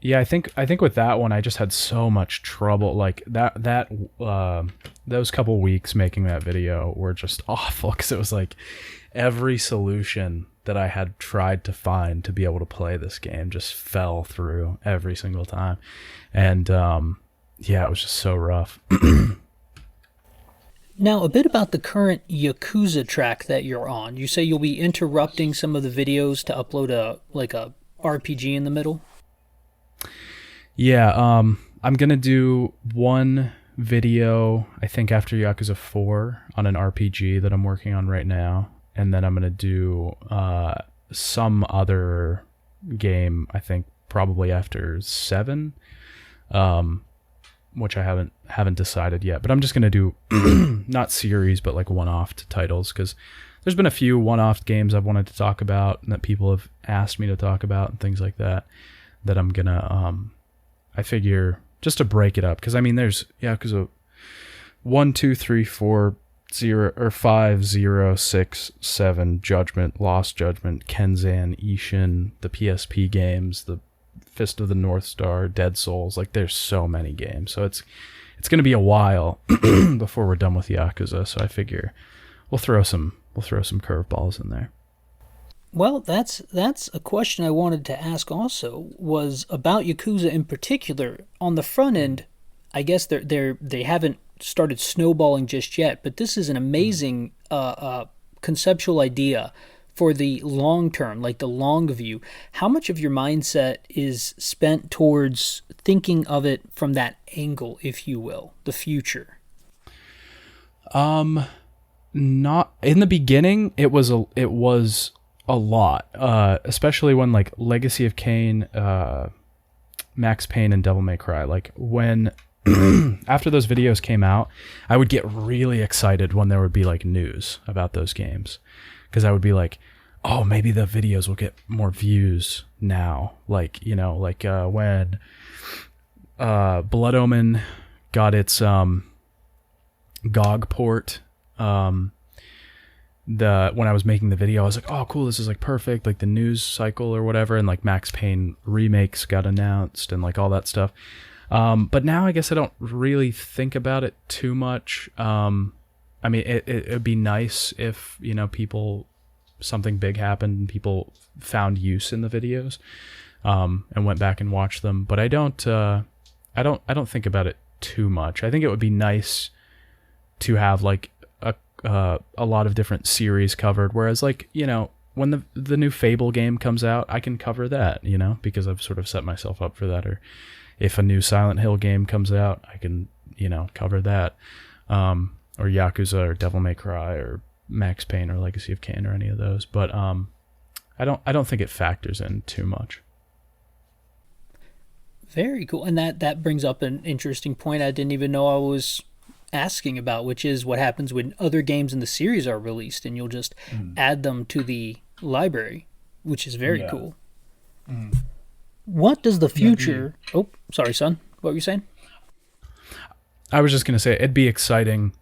Yeah, I think with that one, I just had so much trouble. Like those couple weeks making that video were just awful because it was like every solution that I had tried to find to be able to play this game just fell through every single time. And yeah, it was just so rough. Now, a bit about the current Yakuza track that you're on. You say you'll be interrupting some of the videos to upload a RPG in the middle? Yeah, I'm going to do one video, I think after Yakuza 4 on an RPG that I'm working on right now. And then I'm going to do some other game, I think probably after 7, which I haven't decided yet. But I'm just going to do not series, but like one-off titles, because there's been a few one-off games I've wanted to talk about and that people have asked me to talk about and things like that I'm going to, I figure, just to break it up. Because, I mean, there's Yakuza 1, 2, 3, 4... 0 or 5, 0, 6, 7, Judgment, Lost Judgment, Kenzan, Ishin, the PSP games, the Fist of the North Star, Dead Souls. Like, there's so many games, so it's going to be a while before we're done with Yakuza. So I figure we'll throw some curveballs in there. Well, that's a question I wanted to ask. Also, was about Yakuza in particular. On the front end, I guess they haven't started snowballing just yet, but this is an amazing conceptual idea for the long term, like the long view. How much of your mindset is spent towards thinking of it from that angle, if you will, the future? Not in the beginning. It was a lot, especially when like Legacy of Kain, Max Payne, and Devil May Cry. Like when after those videos came out, I would get really excited when there would be like news about those games, because I would be like, oh, maybe the videos will get more views now. Like, you know, like when Blood Omen got its GOG port, when I was making the video, I was like, oh cool, this is like perfect, like the news cycle or whatever, and like Max Payne remakes got announced and like all that stuff. But now I guess I don't really think about it too much. I mean, it'd be nice if, you know, something big happened and people found use in the videos, and went back and watched them. But I don't think about it too much. I think it would be nice to have like a lot of different series covered. Whereas, like, you know, when the new Fable game comes out, I can cover that, you know, because I've sort of set myself up for that. Or if a new Silent Hill game comes out, I can, you know, cover that. Or Yakuza or Devil May Cry or Max Payne or Legacy of Kain or any of those. But I don't think it factors in too much. Very cool. And that brings up an interesting point I didn't even know I was asking about, which is what happens when other games in the series are released and you'll just add them to the library, which is very cool. What does the future... Oh, sorry, son. What were you saying? I was just going to say, it'd be exciting.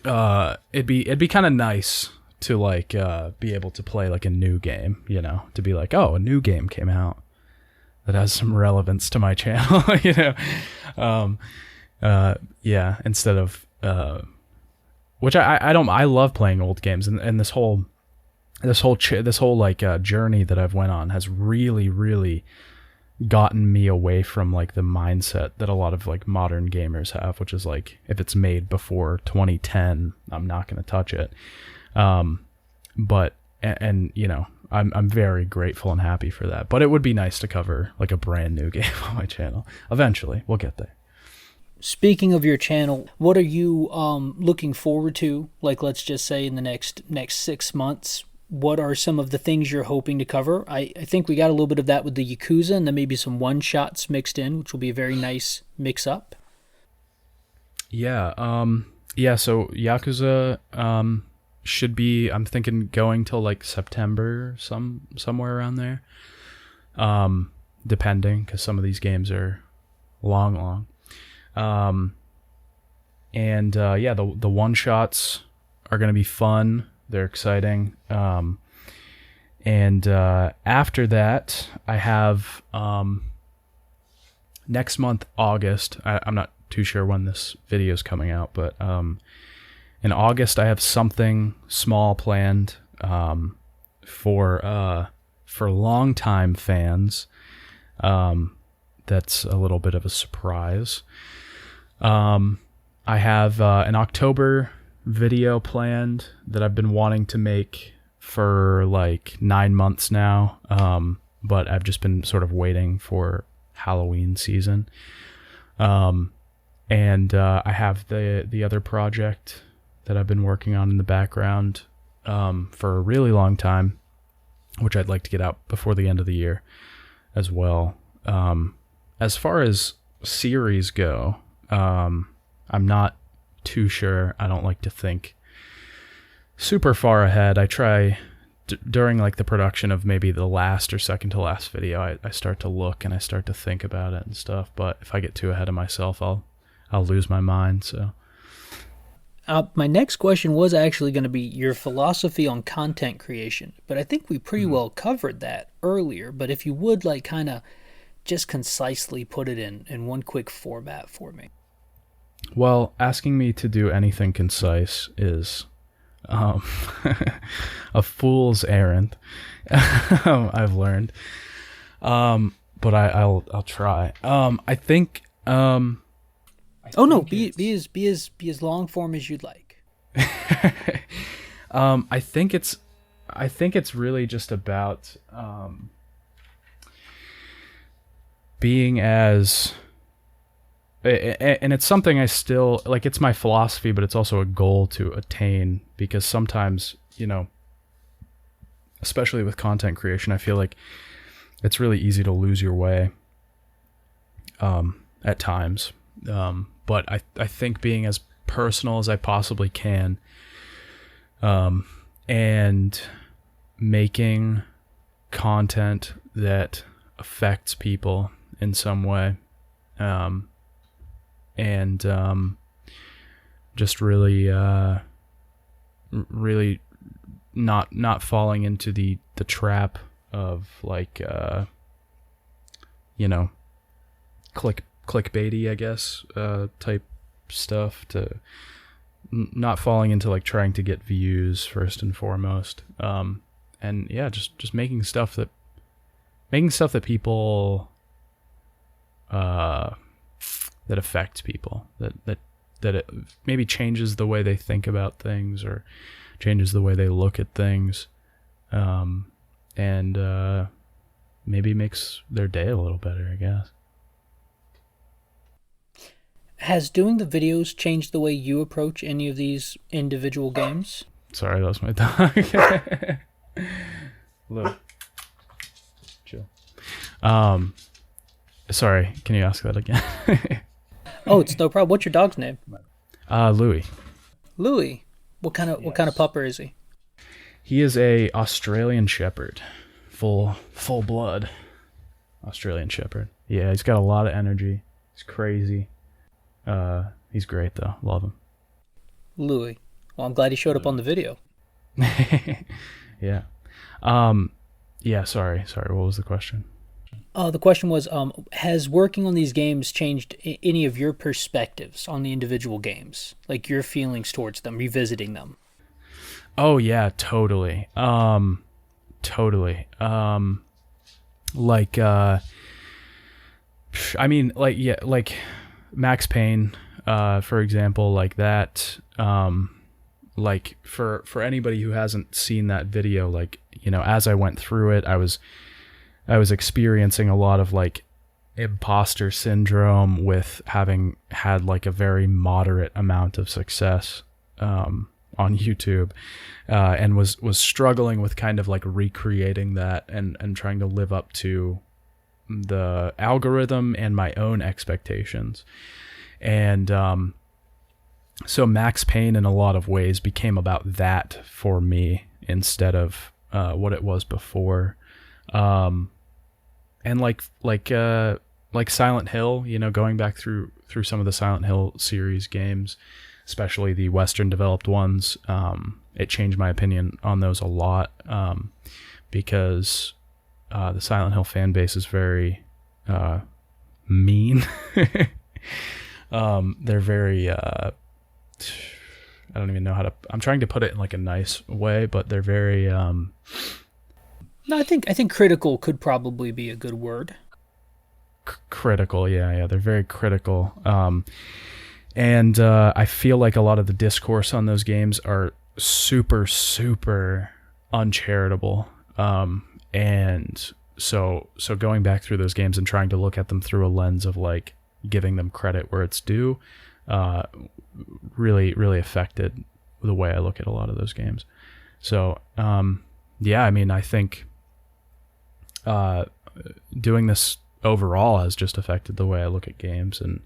It'd be kind of nice to like be able to play like a new game, you know, to be like, oh, a new game came out that has some relevance to my channel, you know. Yeah, instead of which I love playing old games, and this whole like journey that I've went on has really gotten me away from like the mindset that a lot of like modern gamers have, which is like, if it's made before 2010, I'm not going to touch it. But you know, I'm very grateful and happy for that. But it would be nice to cover like a brand new game on my channel. Eventually, we'll get there. Speaking of your channel, what are you looking forward to? Like, let's just say in the next 6 months, what are some of the things you're hoping to cover? I think we got a little bit of that with the Yakuza, and then maybe some one-shots mixed in, which will be a very nice mix-up. Yeah, so Yakuza should be, I'm thinking, going till like September, somewhere around there. depending, because some of these games are long. The one shots are going to be fun. They're exciting. After that, I have next month, August. I'm not too sure when this video is coming out, but in August I have something small planned for longtime fans. That's a little bit of a surprise. I have an October video planned that I've been wanting to make for like 9 months now, but I've just been sort of waiting for Halloween season. I have the other project that I've been working on in the background for a really long time, which I'd like to get out before the end of the year as well. As far as series go, I'm not too sure. I don't like to think super far ahead. I try during like the production of maybe the last or second to last video, I start to look and I start to think about it and stuff. But if I get too ahead of myself, I'll lose my mind. So my next question was actually going to be your philosophy on content creation, but I think we pretty well covered that earlier. But if you would like kind of just concisely put it in one quick format for me. Well, asking me to do anything concise is a fool's errand. I've learned, but I'll try. I think. Be as long form as you'd like. I think it's really just about being as. And it's something I still like. It's my philosophy, but it's also a goal to attain, because sometimes, especially with content creation, I feel like it's really easy to lose your way at times. But I think being as personal as I possibly can, and making content that affects people in some way, just really not falling into the trap of like clickbaity, I guess, type stuff, to not falling into like trying to get views first and foremost, just making stuff that people that affects people, that it maybe changes the way they think about things or changes the way they look at things, and maybe makes their day a little better, I guess. Has doing the videos changed the way you approach any of these individual games? Sorry, that was my dog. Look. Chill. Sorry, can you ask that again? Oh, it's no problem. What's your dog's name? Louis. Louis. What kind of pupper is he? He is a Australian Shepherd, full blood Australian Shepherd. Yeah, he's got a lot of energy. He's crazy. He's great though. Love him. Louis. Well, I'm glad he showed up on the video. Yeah. Yeah. Sorry. What was the question? The question was, has working on these games changed any of your perspectives on the individual games? Like your feelings towards them, revisiting them? Oh, yeah, totally. Totally. Like Max Payne, for example, like that. Like for anybody who hasn't seen that video, like, as I went through it, I was experiencing a lot of like imposter syndrome with having had like a very moderate amount of success on YouTube, and was struggling with kind of like recreating that and trying to live up to the algorithm and my own expectations. And so Max Payne in a lot of ways became about that for me instead of what it was before. and like Silent Hill, you know, going back through some of the Silent Hill series games, especially the Western developed ones, it changed my opinion on those a lot, because the Silent Hill fan base is very mean. They're very I don't even know how to. I'm trying to put it in like a nice way, but they're very. No, I think critical could probably be a good word. Critical, yeah. They're very critical, and I feel like a lot of the discourse on those games are super, super uncharitable, and so going back through those games and trying to look at them through a lens of like giving them credit where it's due, really, really affected the way I look at a lot of those games. So, yeah, I mean, I think doing this overall has just affected the way I look at games, and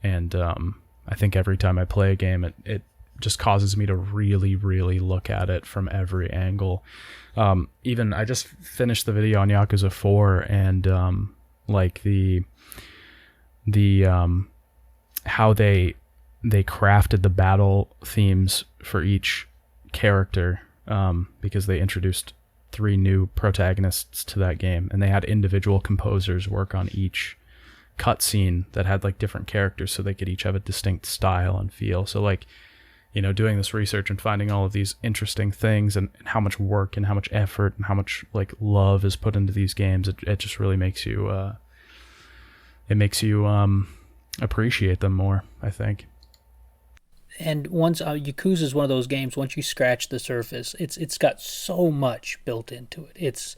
I think every time I play a game, it just causes me to really, really look at it from every angle. Even I just finished the video on Yakuza 4, and like the how they crafted the battle themes for each character, because they introduced 3 new protagonists to that game, and they had individual composers work on each cutscene that had like different characters, so they could each have a distinct style and feel. So like, you know, doing this research and finding all of these interesting things, and how much work and how much effort and how much like love is put into these games, it just really makes you appreciate them more, I think. And once Yakuza is one of those games, once you scratch the surface, it's got so much built into it.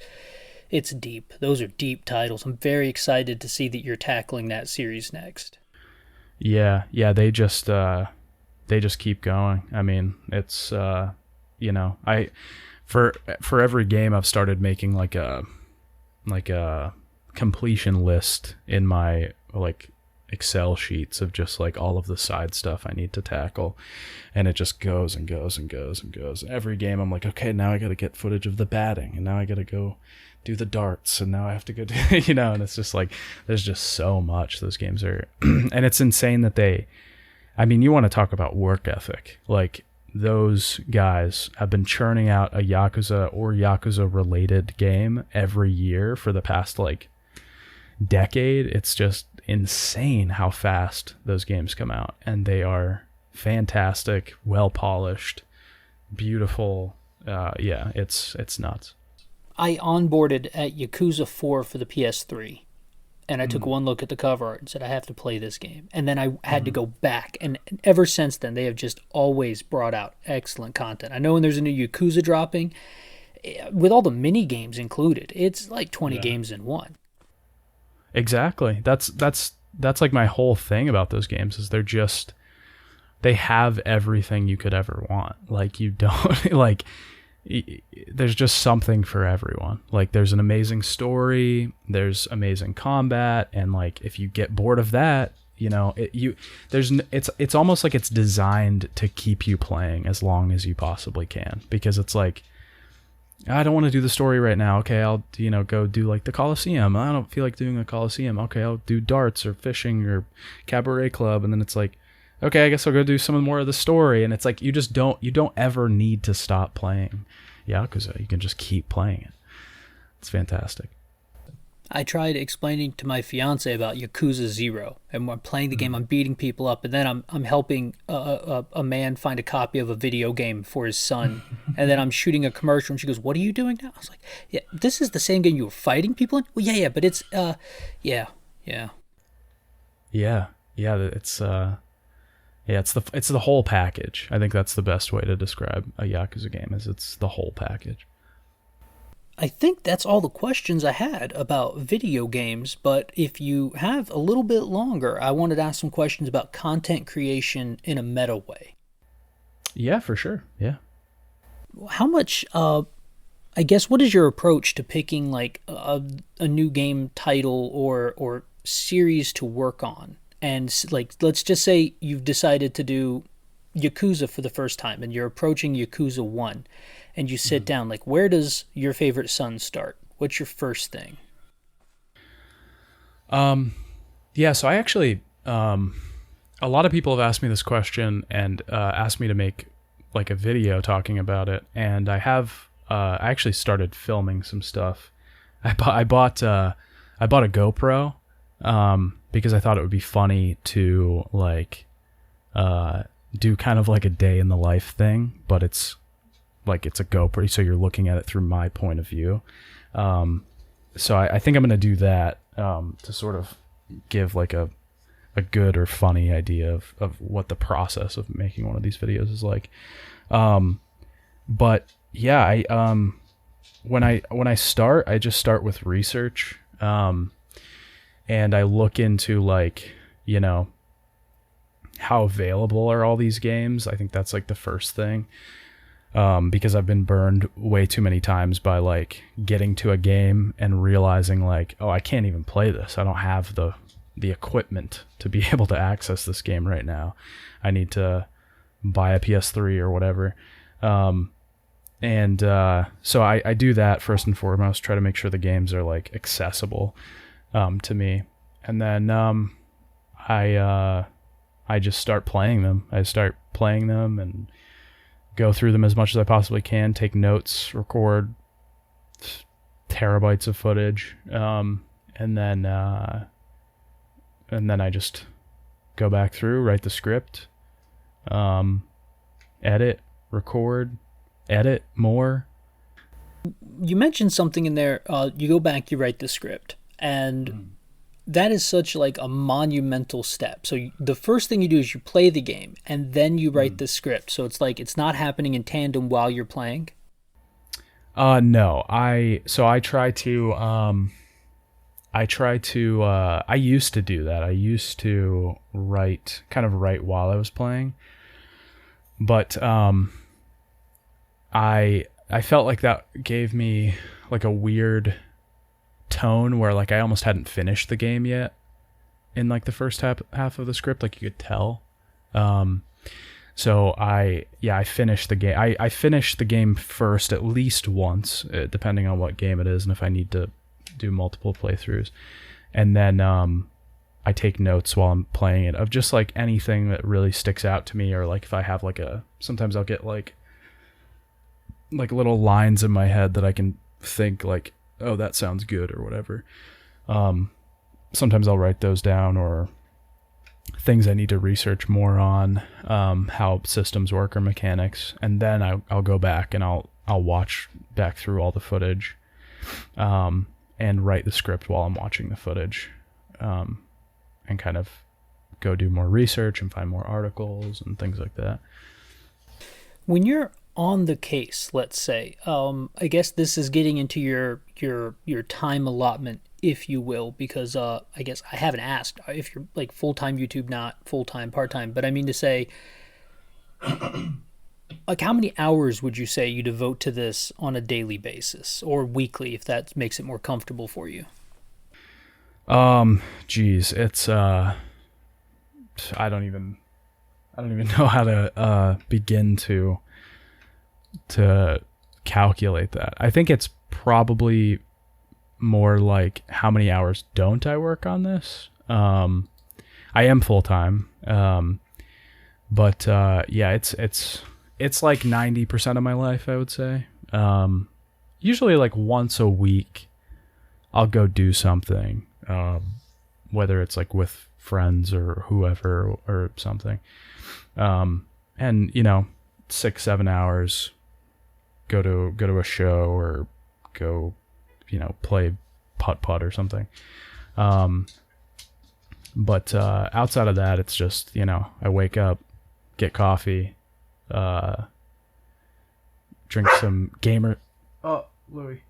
It's deep. Those are deep titles. I'm very excited to see that you're tackling that series next. Yeah, they just keep going. I mean, it's you know, I for every game I've started making like a completion list in my like Excel sheets of just like all of the side stuff I need to tackle, and it just goes and goes and goes and goes. Every game I'm like, okay, now I got to get footage of the batting, and now I got to go do the darts, and now I have to go do you know, and it's just like there's just so much those games are and it's insane that I mean, you want to talk about work ethic. Like, those guys have been churning out a Yakuza or Yakuza related game every year for the past like decade. It's just insane how fast those games come out, and they are fantastic, well polished, beautiful. Yeah, it's nuts. I onboarded at Yakuza 4 for the PS3, and I took one look at the cover art and said, I have to play this game. And then I had to go back, and ever since then, they have just always brought out excellent content. I know when there's a new Yakuza dropping, with all the mini games included, it's like 20 games in one. Exactly. That's like my whole thing about those games is they have everything you could ever want. Like, you don't like, there's just something for everyone. Like, there's an amazing story, there's amazing combat, and like, if you get bored of that, you know, it's almost like it's designed to keep you playing as long as you possibly can, because it's like, I don't want to do the story right now. Okay, I'll, you know, go do like the Coliseum. I don't feel like doing the Coliseum. Okay, I'll do darts or fishing or cabaret club. And then it's like, okay, I guess I'll go do some more of the story. And it's like, you don't ever need to stop playing Yakuza. You can just keep playing it. It's fantastic. I tried explaining to my fiance about Yakuza 0, and when I'm playing the game, I'm beating people up, and then I'm helping a man find a copy of a video game for his son, and then I'm shooting a commercial, and she goes, "What are you doing now?" I was like, "Yeah, this is the same game you were fighting people in." Well, yeah, but it's yeah. It's the whole package. I think that's the best way to describe a Yakuza game, is it's the whole package. I think that's all the questions I had about video games, but if you have a little bit longer, I wanted to ask some questions about content creation in a meta way. Yeah, for sure. Yeah. How much, I guess, what is your approach to picking like a new game title or series to work on? And like, let's just say you've decided to do Yakuza for the first time, and you're approaching Yakuza 1, and you sit down, like, where does Your Favorite Son start? What's your first thing? Yeah, so I actually, a lot of people have asked me this question and asked me to make like a video talking about it, and I actually started filming some stuff. I bought a GoPro because I thought it would be funny to like do kind of like a day in the life thing, but it's a GoPro, so you're looking at it through my point of view. So I think I'm going to do that to sort of give like a good or funny idea of what the process of making one of these videos is like. But yeah, when I start, I just start with research. And I look into like, you know, how available are all these games. I think that's like the first thing. Because I've been burned way too many times by like getting to a game and realizing like, oh, I can't even play this. I don't have the equipment to be able to access this game right now. I need to buy a PS3 or whatever. So I do that first and foremost, try to make sure the games are like accessible to me. And then I just start playing them. I start playing them and go through them as much as I possibly can, take notes, record terabytes of footage, and then I just go back through, write the script, edit, record, edit more. You mentioned something in there. You go back, you write the script, and that is such like a monumental step. So the first thing you do is you play the game, and then you write the script. So it's like it's not happening in tandem while you're playing. No, I used to do that. I used to write while I was playing, but I felt like that gave me like a weird tone where like I almost hadn't finished the game yet in like the first half of the script, like you could tell. So I finished the game. I finished the game first at least once, depending on what game it is and if I need to do multiple playthroughs. And then I take notes while I'm playing it of just like anything that really sticks out to me, or like if I have like sometimes I'll get like little lines in my head that I can think like, oh, that sounds good or whatever. Sometimes I'll write those down, or things I need to research more on, how systems work or mechanics. And then I'll go back and I'll watch back through all the footage, and write the script while I'm watching the footage, and kind of go do more research and find more articles and things like that. When you're on the case, let's say, I guess this is getting into your time allotment, if you will, because I guess I haven't asked if you're like full-time YouTube, not full-time, part-time, but I mean to say, like how many hours would you say you devote to this on a daily basis or weekly, if that makes it more comfortable for you? Geez, it's I don't even know how to begin to calculate that. I think it's probably more like how many hours don't I work on this. I am full-time, but yeah, it's like 90% of my life, I would say. Usually like once a week I'll go do something, whether it's like with friends or whoever or something, and 6-7 hours go to a show or go play putt or something. But outside of that, it's just I wake up, get coffee, drink some gamer. Oh, Louis.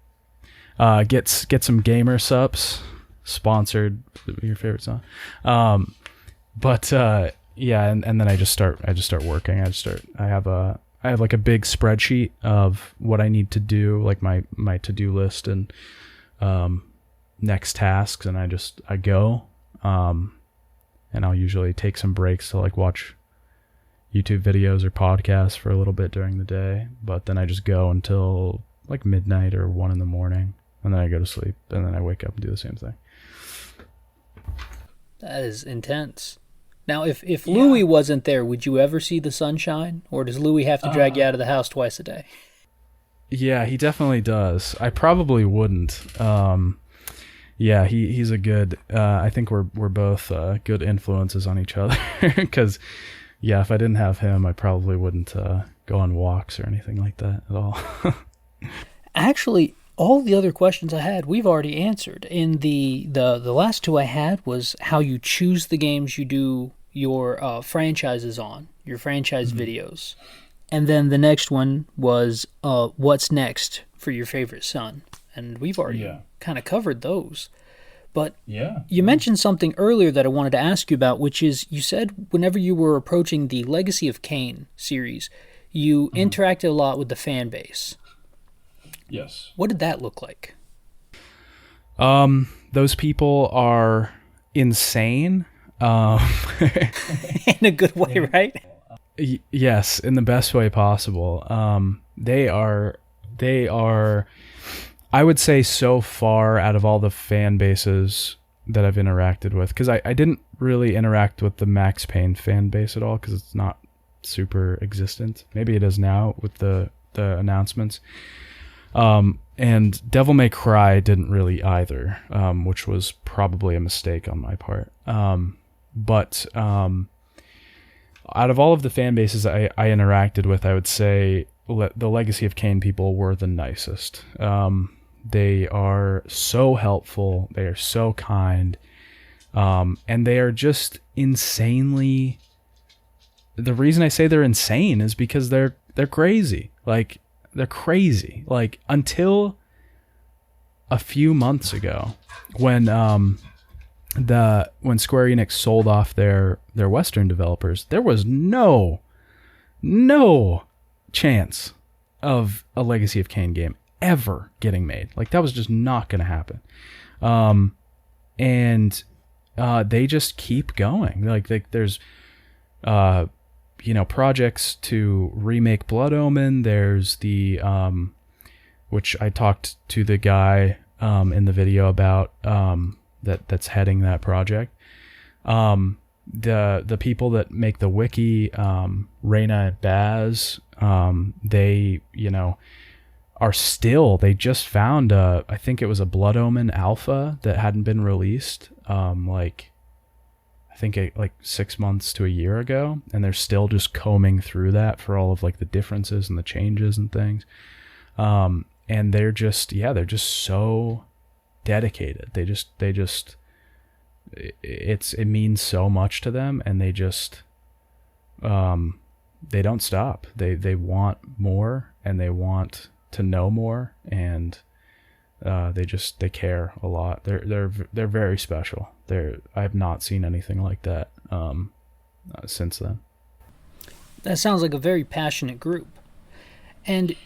Get some gamer sups, sponsored. Your favorite song. But yeah, and then I just start working. I have like a big spreadsheet of what I need to do, like my to-do list and next tasks, and I go, and I'll usually take some breaks to like watch YouTube videos or podcasts for a little bit during the day, but then I just go until like midnight or 1 a.m, and then I go to sleep, and then I wake up and do the same thing. That is intense. Now, if Louis wasn't there, would you ever see the sunshine, or does Louis have to drag you out of the house twice a day? Yeah, he definitely does. I probably wouldn't. Yeah, he's a good. I think we're both good influences on each other. Because, yeah, if I didn't have him, I probably wouldn't go on walks or anything like that at all. Actually, all the other questions I had, we've already answered. In the last two I had was how you choose the games you do your franchises on, your franchise videos. And then the next one was what's next for your favorite son. And we've already kind of covered those. But you mentioned something earlier that I wanted to ask you about, which is you said whenever you were approaching the Legacy of Kain series, you interacted a lot with the fan base. Yes. What did that look like? Those people are insane. In a good way, right? Yes, in the best way possible. They are, I would say, so far out of all the fan bases that I've interacted with, because I didn't really interact with the Max Payne fan base at all, because it's not super existent. Maybe it is now with the announcements. And Devil May Cry didn't really either, which was probably a mistake on my part. But out of all of the fan bases I interacted with, I would say the Legacy of Kain people were the nicest. They are so helpful. They are so kind. And they are just insanely... The reason I say they're insane is because they're crazy. Like, they're crazy. Like, until a few months ago, when Square Enix sold off their Western developers, there was no chance of a Legacy of Kain game ever getting made. Like, that was just not going to happen. And they just keep going. Like there's projects to remake Blood Omen. There's the which I talked to the guy in the video about, that's heading that project. The people that make the wiki, Reyna and Baz, they they just found I think it was a Blood Omen alpha that hadn't been released I think 6 months to a year ago, and they're still just combing through that for all of the differences and the changes and things. And they're just so dedicated. It means so much to them, and they just they don't stop. They want more, and they want to know more, and they care a lot. They're very special. I have not seen anything like that since then. That sounds like a very passionate group. And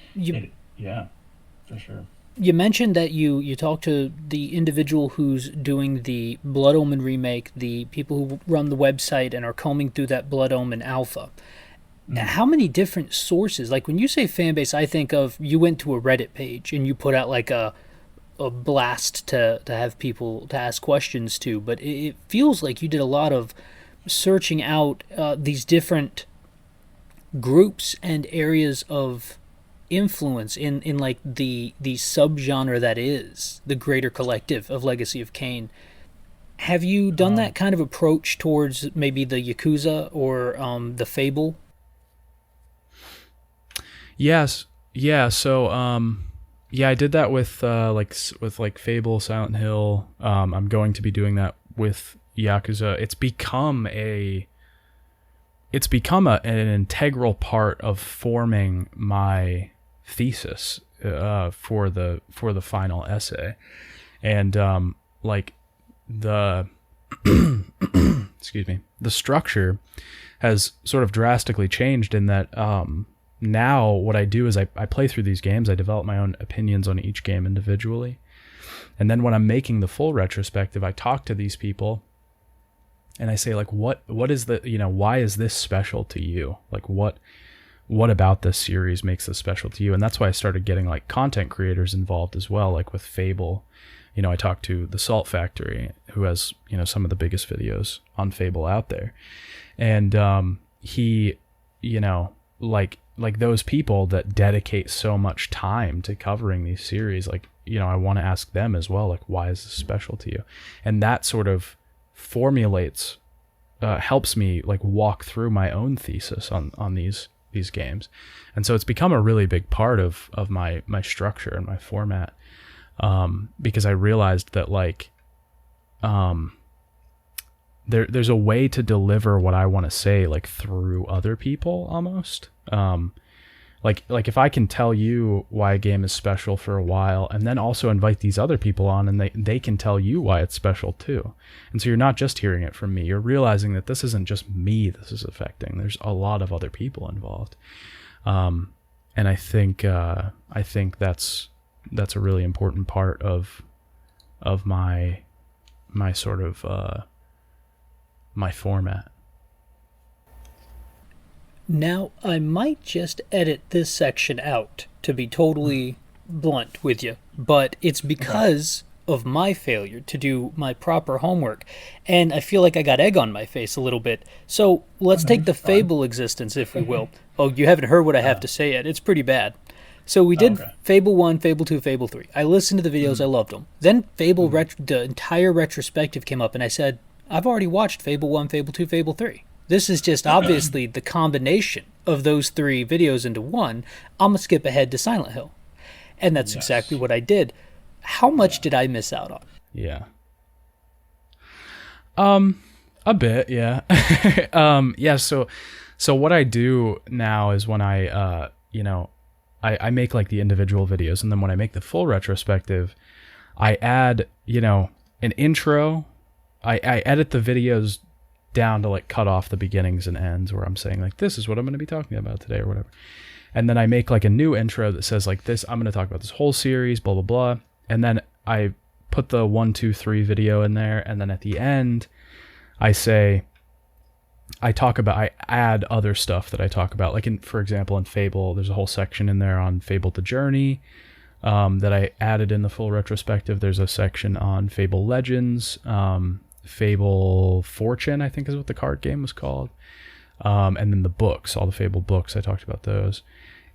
for sure. You mentioned that you talked to the individual who's doing the Blood Omen remake, the people who run the website and are combing through that Blood Omen alpha. How many different sources? Like, when you say fan base, I think of you went to a Reddit page and you put out a blast to have people to ask questions to, but it feels like you did a lot of searching out these different groups and areas of influence in the subgenre that is the greater collective of Legacy of Kain. Have you done that kind of approach towards maybe the Yakuza or the Fable? Yes. Yeah. So, I did that with Fable, Silent Hill. I'm going to be doing that with Yakuza. It's become an integral part of forming my thesis for the final essay. And the excuse me, the structure has sort of drastically changed in that now what I do is I play through these games, I develop my own opinions on each game individually, and then when I'm making the full retrospective, I talk to these people and I say, what is why is this special to you? What about this series makes this special to you? And that's why I started getting content creators involved as well, with Fable, I talked to the Salt Factory, who has, some of the biggest videos on Fable out there. And he, like those people that dedicate so much time to covering these series, like, I want to ask them as well, like, why is this special to you? And that sort of formulates, helps me like walk through my own thesis on these games. And so it's become a really big part of my structure and my format, because I realized that like there's a way to deliver what I want to say like through other people almost. Like if I can tell you why a game is special for a while, and then also invite these other people on, and they can tell you why it's special too. And so you're not just hearing it from me, you're realizing that this isn't just me this is affecting. There's a lot of other people involved. And I think that's a really important part of my sort of my format. Now, I might just edit this section out, to be totally blunt with you, but it's because of my failure to do my proper homework, and I feel like I got egg on my face a little bit. So let's take the Fable existence, if we will. Oh, you haven't heard what I have to say yet. It's pretty bad. So we did Fable 1, Fable 2, Fable 3. I listened to the videos, I loved them. Then Fable, the entire retrospective came up, and I said, I've already watched Fable 1, Fable 2, Fable 3. This is just obviously the combination of those 3 videos into one. I'm going to skip ahead to Silent Hill. And that's exactly what I did. How much did I miss out on? Yeah. A bit, yeah. Yeah, so what I do now is when I make like the individual videos, and then when I make the full retrospective, I add, an intro. I edit the videos down to like cut off the beginnings and ends where I'm saying like, this is what I'm going to be talking about today or whatever. And then I make like a new intro that says like this, I'm going to talk about this whole series, blah, blah, blah. And then I put the 1, 2, 3 video in there. And then at the end, I add other stuff that I talk about. Like for example, in Fable, there's a whole section in there on Fable the Journey that I added in the full retrospective. There's a section on Fable Legends, Fable Fortune, I think is what the card game was called. And then the books, all the Fable books, I talked about those.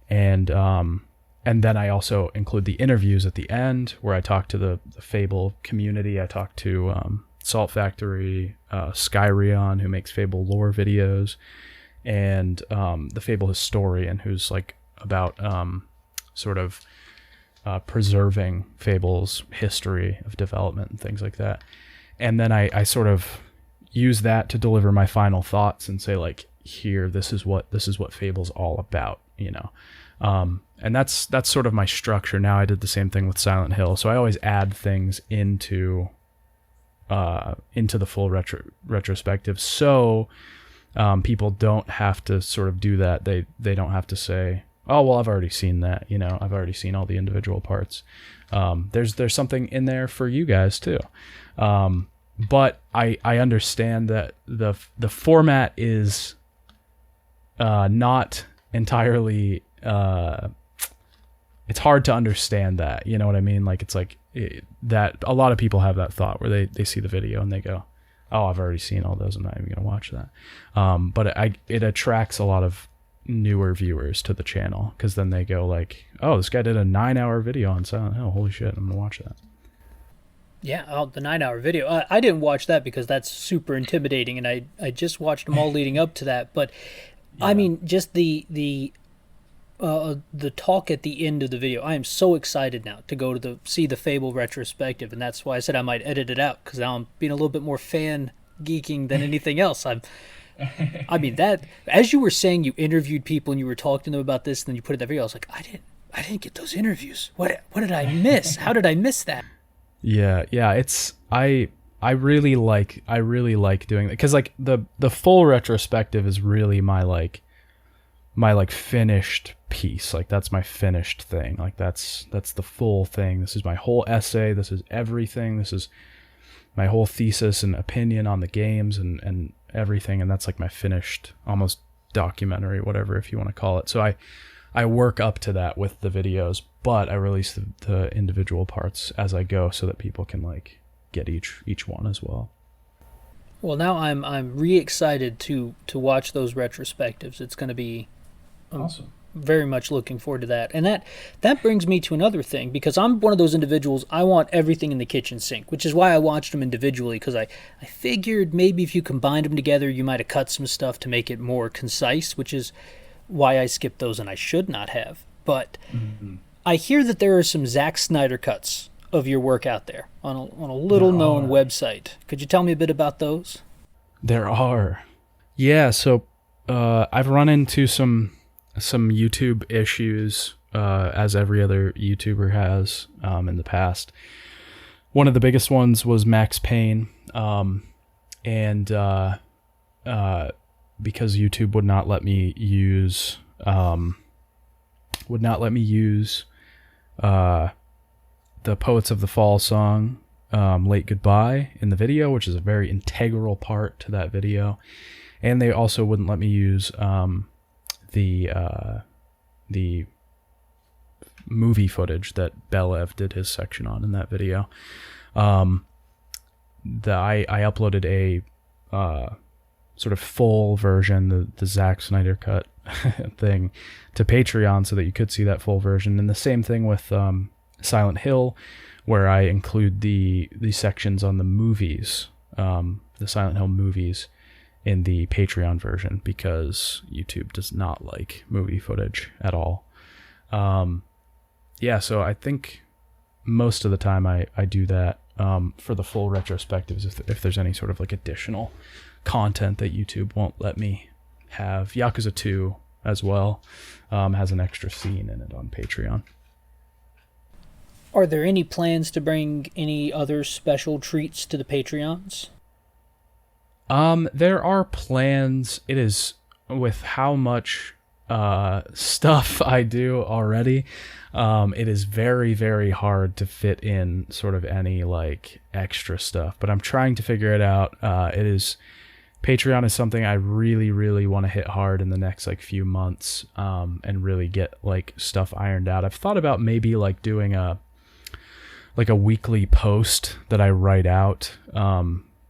And then I also include the interviews at the end where I talk to the Fable community. I talk to Salt Factory, Skyrion, who makes Fable lore videos, and the Fable historian, who's like about sort of preserving Fable's history of development and things like that. And then I sort of use that to deliver my final thoughts and say like, here, this is what Fable's all about, and that's sort of my structure. Now I did the same thing with Silent Hill, so I always add things into the full retrospective, so people don't have to sort of do that. They don't have to say, oh well, I've already seen that. I've already seen all the individual parts. There's something in there for you guys too. But I understand that the format is not entirely. It's hard to understand that. You know what I mean? Like it's like that. A lot of people have that thought where they see the video and they go, "Oh, I've already seen all those. I'm not even going to watch that." But it attracts a lot of newer viewers to the channel because then they go like, "Oh, this guy did a 9-hour video on Silent Hill. Holy shit, I'm going to watch that." Yeah, the 9-hour video. I didn't watch that because that's super intimidating, and I just watched them all leading up to that. But yeah. I mean, just the talk at the end of the video. I am so excited now to go to see the Fable retrospective, and that's why I said I might edit it out because now I'm being a little bit more fan geeking than anything else. I mean that as you were saying, you interviewed people and you were talking to them about this, and then you put it in that video. I was like, I didn't get those interviews. What did I miss? How did I miss that? Yeah. It's I really like doing that because like the full retrospective is really my finished piece. Like that's my finished thing. Like that's the full thing. This is my whole essay. This is everything. This is my whole thesis and opinion on the games and everything. And that's like my finished almost documentary, whatever, if you want to call it. So I I work up to that with the videos, but I release the individual parts as I go so that people can like get each one as well. Well, now I'm re-excited to watch those retrospectives. It's going to be Awesome. very much looking forward to that. And that brings me to another thing, because I'm one of those individuals, I want everything in the kitchen sink, which is why I watched them individually, because I figured maybe if you combined them together, you might have cut some stuff to make it more concise, which is why I skipped those, and I should not have. But I hear that there are some Zack Snyder cuts of your work out there on a little-known website. Could you tell me a bit about those? There are. Yeah, so I've run into some YouTube issues, as every other YouTuber has in the past. One of the biggest ones was Max Payne, and because YouTube would not let me use the Poets of the Fall song, Late Goodbye, in the video, which is a very integral part to that video. And they also wouldn't let me use the movie footage that Belev did his section on in that video. I uploaded a sort of full version, the Zack Snyder cut thing, to Patreon so that you could see that full version. And the same thing with Silent Hill, where I include the sections on the movies, the Silent Hill movies, in the Patreon version, because YouTube does not like movie footage at all. Yeah, so I think most of the time I do that for the full retrospectives, if there's any sort of like additional content that YouTube won't let me have. Yakuza 2 as well has an extra scene in it on Patreon. Are there any plans to bring any other special treats to the Patreons? There are plans. It is, with how much stuff I do already, it is very, very hard to fit in sort of any like extra stuff, but I'm trying to figure it out. Patreon is something I really, really want to hit hard in the next like few months, and really get like stuff ironed out. I've thought about maybe like doing a weekly post that I write out,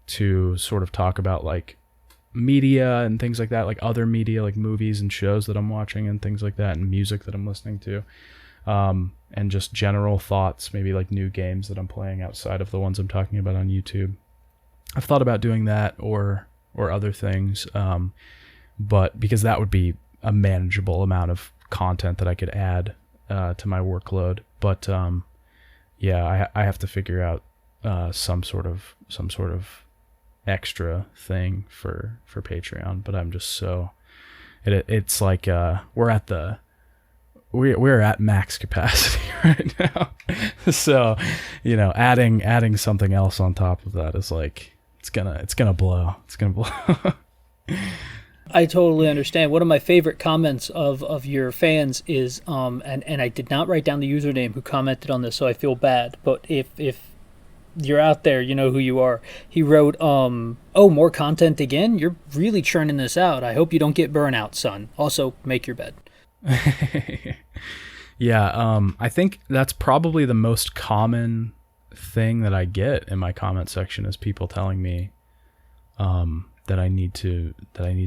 to sort of talk about like media and things like that, like other media, like movies and shows that I'm watching and things like that, and music that I'm listening to, and just general thoughts, maybe like new games that I'm playing outside of the ones I'm talking about on YouTube. I've thought about doing that or other things, but because that would be a manageable amount of content that I could add to my workload. But yeah, I have to figure out some sort of extra thing for Patreon. But I'm just so it's like we're at max capacity right now. So, adding something else on top of that is like it's gonna blow. It's gonna blow. I totally understand. One of my favorite comments of your fans is, and I did not write down the username who commented on this, so I feel bad. But if you're out there, you know who you are. He wrote, "Oh, more content again? You're really churning this out. I hope you don't get burnout, son. Also, make your bed." Yeah, I think that's probably the most common thing that I get in my comment section is people telling me that I need to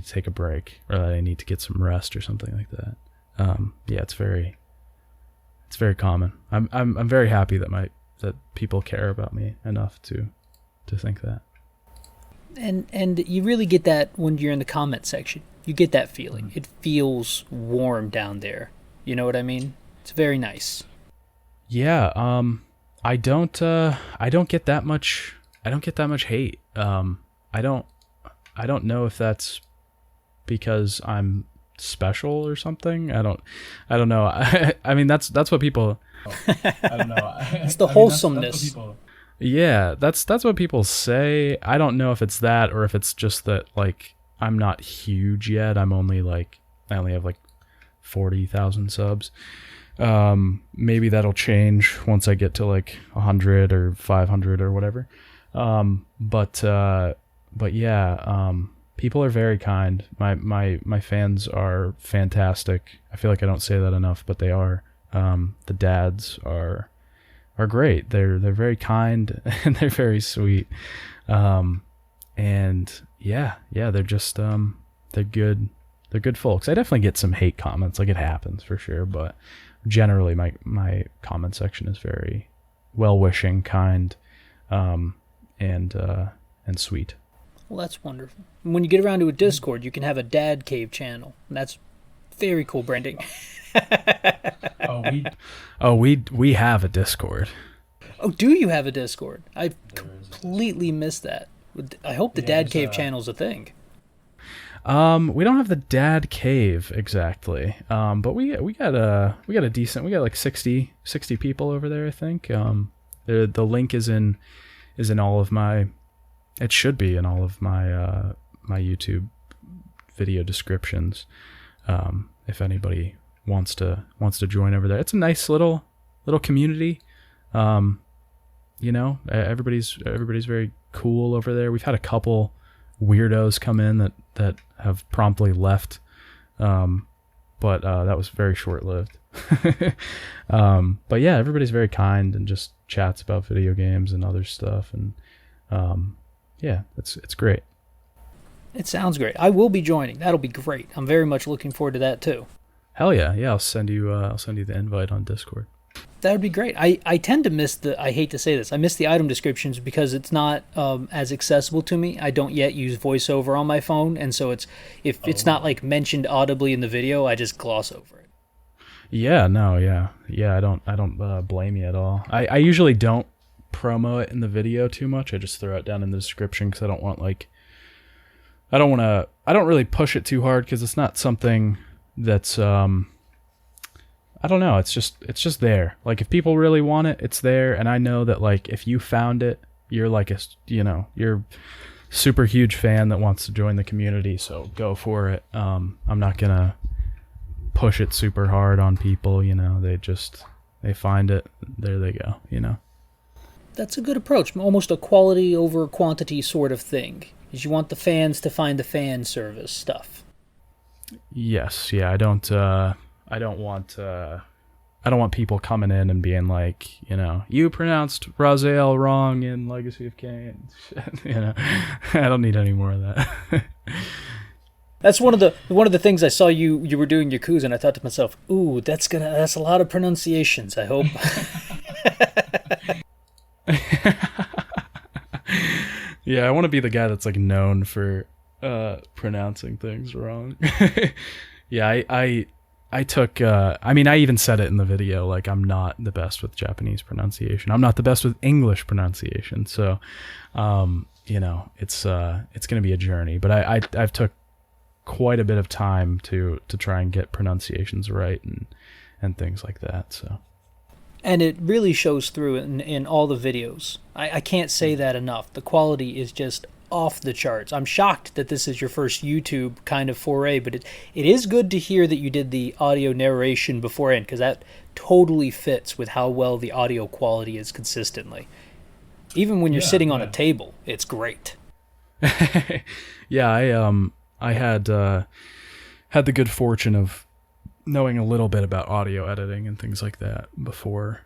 take a break, or that I need to get some rest or something like that. Yeah, it's very common. I'm very happy that people care about me enough to think that. And you really get that when you're in the comment section. You get that feeling. Mm-hmm. It feels warm down there. You know what I mean? It's very nice. Yeah, I don't get that much hate. I don't know if that's because I'm special or something. I don't know. I mean, that's what people. I don't know. It's the wholesomeness. Yeah, that's what people say. I don't know if it's that or if it's just that like I'm not huge yet. I only have like 40,000 subs. Maybe that'll change once I get to like 100 or 500 or whatever. But yeah, People are very kind. My fans are fantastic. I feel like I don't say that enough, but they are. The dads are great. They're very kind and they're very sweet. And yeah, they're just they're good. They're good folks. I definitely get some hate comments, like it happens for sure, but generally my comment section is very well-wishing, kind, and sweet. Well, that's wonderful. When you get around to a Discord, you can have a dad cave channel. That's very cool branding. We have a Discord. Oh, do you have a Discord? I've completely missed that. I hope the dad cave channel's a thing. We don't have the dad cave exactly. But we got a decent. We got like 60 people over there, I think. The link is in all of my. It should be in all of my my YouTube video descriptions. If anybody wants to join over there, it's a nice little community. You know, everybody's very cool over there. We've had a couple weirdos come in that have promptly left, but that was very short-lived. But yeah, everybody's very kind and just chats about video games and other stuff, and yeah, it's great. It sounds great. I will be joining. That'll be great. I'm very much looking forward to that too. Hell yeah. I'll send you the invite on Discord. That would be great. I tend to miss I hate to say this, I miss the item descriptions because it's not as accessible to me. I don't yet use voiceover on my phone, and so it's not like mentioned audibly in the video, I just gloss over it. Yeah, no, yeah. I don't blame you at all. I usually don't promo it in the video too much. I just throw it down in the description because I don't really push it too hard because it's not something that's I don't know, it's just there. Like, if people really want it, it's there, and I know that, like, if you found it, you're like you're super huge fan that wants to join the community, so go for it. I'm not gonna push it super hard on people, they find it, there they go, That's a good approach, almost a quality over quantity sort of thing. Is you want the fans to find the fan service stuff. Yes, yeah, I don't want people coming in and being like, you pronounced Raziel wrong in Legacy of Kain. I don't need any more of that. That's one of the things I saw you were doing Yakuza, and I thought to myself, ooh, that's a lot of pronunciations, I hope. Yeah, I want to be the guy that's like known for pronouncing things wrong. Yeah, I took, I even said it in the video, like, I'm not the best with Japanese pronunciation. I'm not the best with English pronunciation. So, it's going to be a journey, but I've took quite a bit of time to try and get pronunciations right and things like that. So. And it really shows through in all the videos. I can't say that enough. The quality is just off the charts. I'm shocked that this is your first YouTube kind of foray, but it is good to hear that you did the audio narration beforehand, because that totally fits with how well the audio quality is consistently. Even when you're sitting on a table, it's great. Yeah, I had the good fortune of knowing a little bit about audio editing and things like that before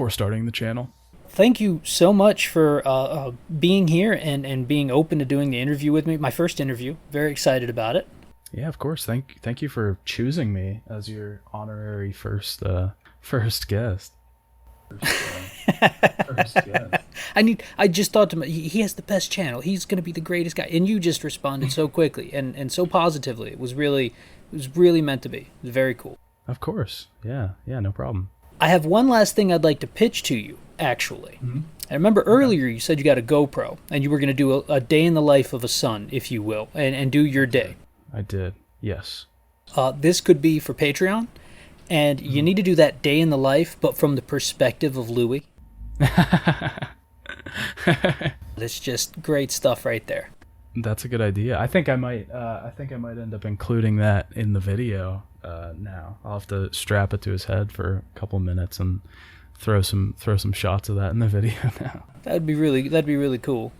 starting the channel. Thank you so much for being here and being open to doing the interview with me. My first interview. Very excited about it. Yeah, of course. Thank you for choosing me as your honorary first guest. First guest. I just thought to myself, he has the best channel. He's going to be the greatest guy. And you just responded so quickly and so positively. It was really meant to be. It was very cool. Of course. Yeah, no problem. I have one last thing I'd like to pitch to you, actually. Mm-hmm. I remember earlier you said you got a GoPro, and you were going to do a day in the life of a son, if you will, and do your day. I did, yes. This could be for Patreon, and you need to do that day in the life, but from the perspective of Louis. That's just great stuff right there. That's a good idea. I think I might end up including that in the video. Now I'll have to strap it to his head for a couple minutes and throw some shots of that in the video now. That'd be really cool.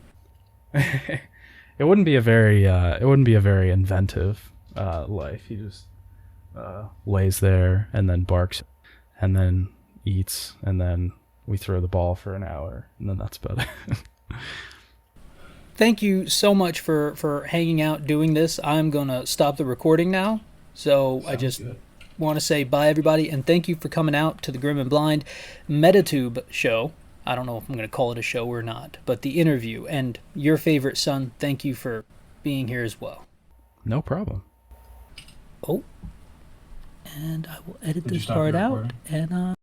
it wouldn't be a very inventive life. He just lays there and then barks and then eats, and then we throw the ball for an hour, and then that's about it. Thank you so much for hanging out doing this. I'm going to stop the recording now. So I just want to say bye, everybody, and thank you for coming out to the Grim and Blind Metatube show. I don't know if I'm going to call it a show or not, but the interview. And your favorite son, thank you for being here as well. No problem. Oh, and I will edit this part out, and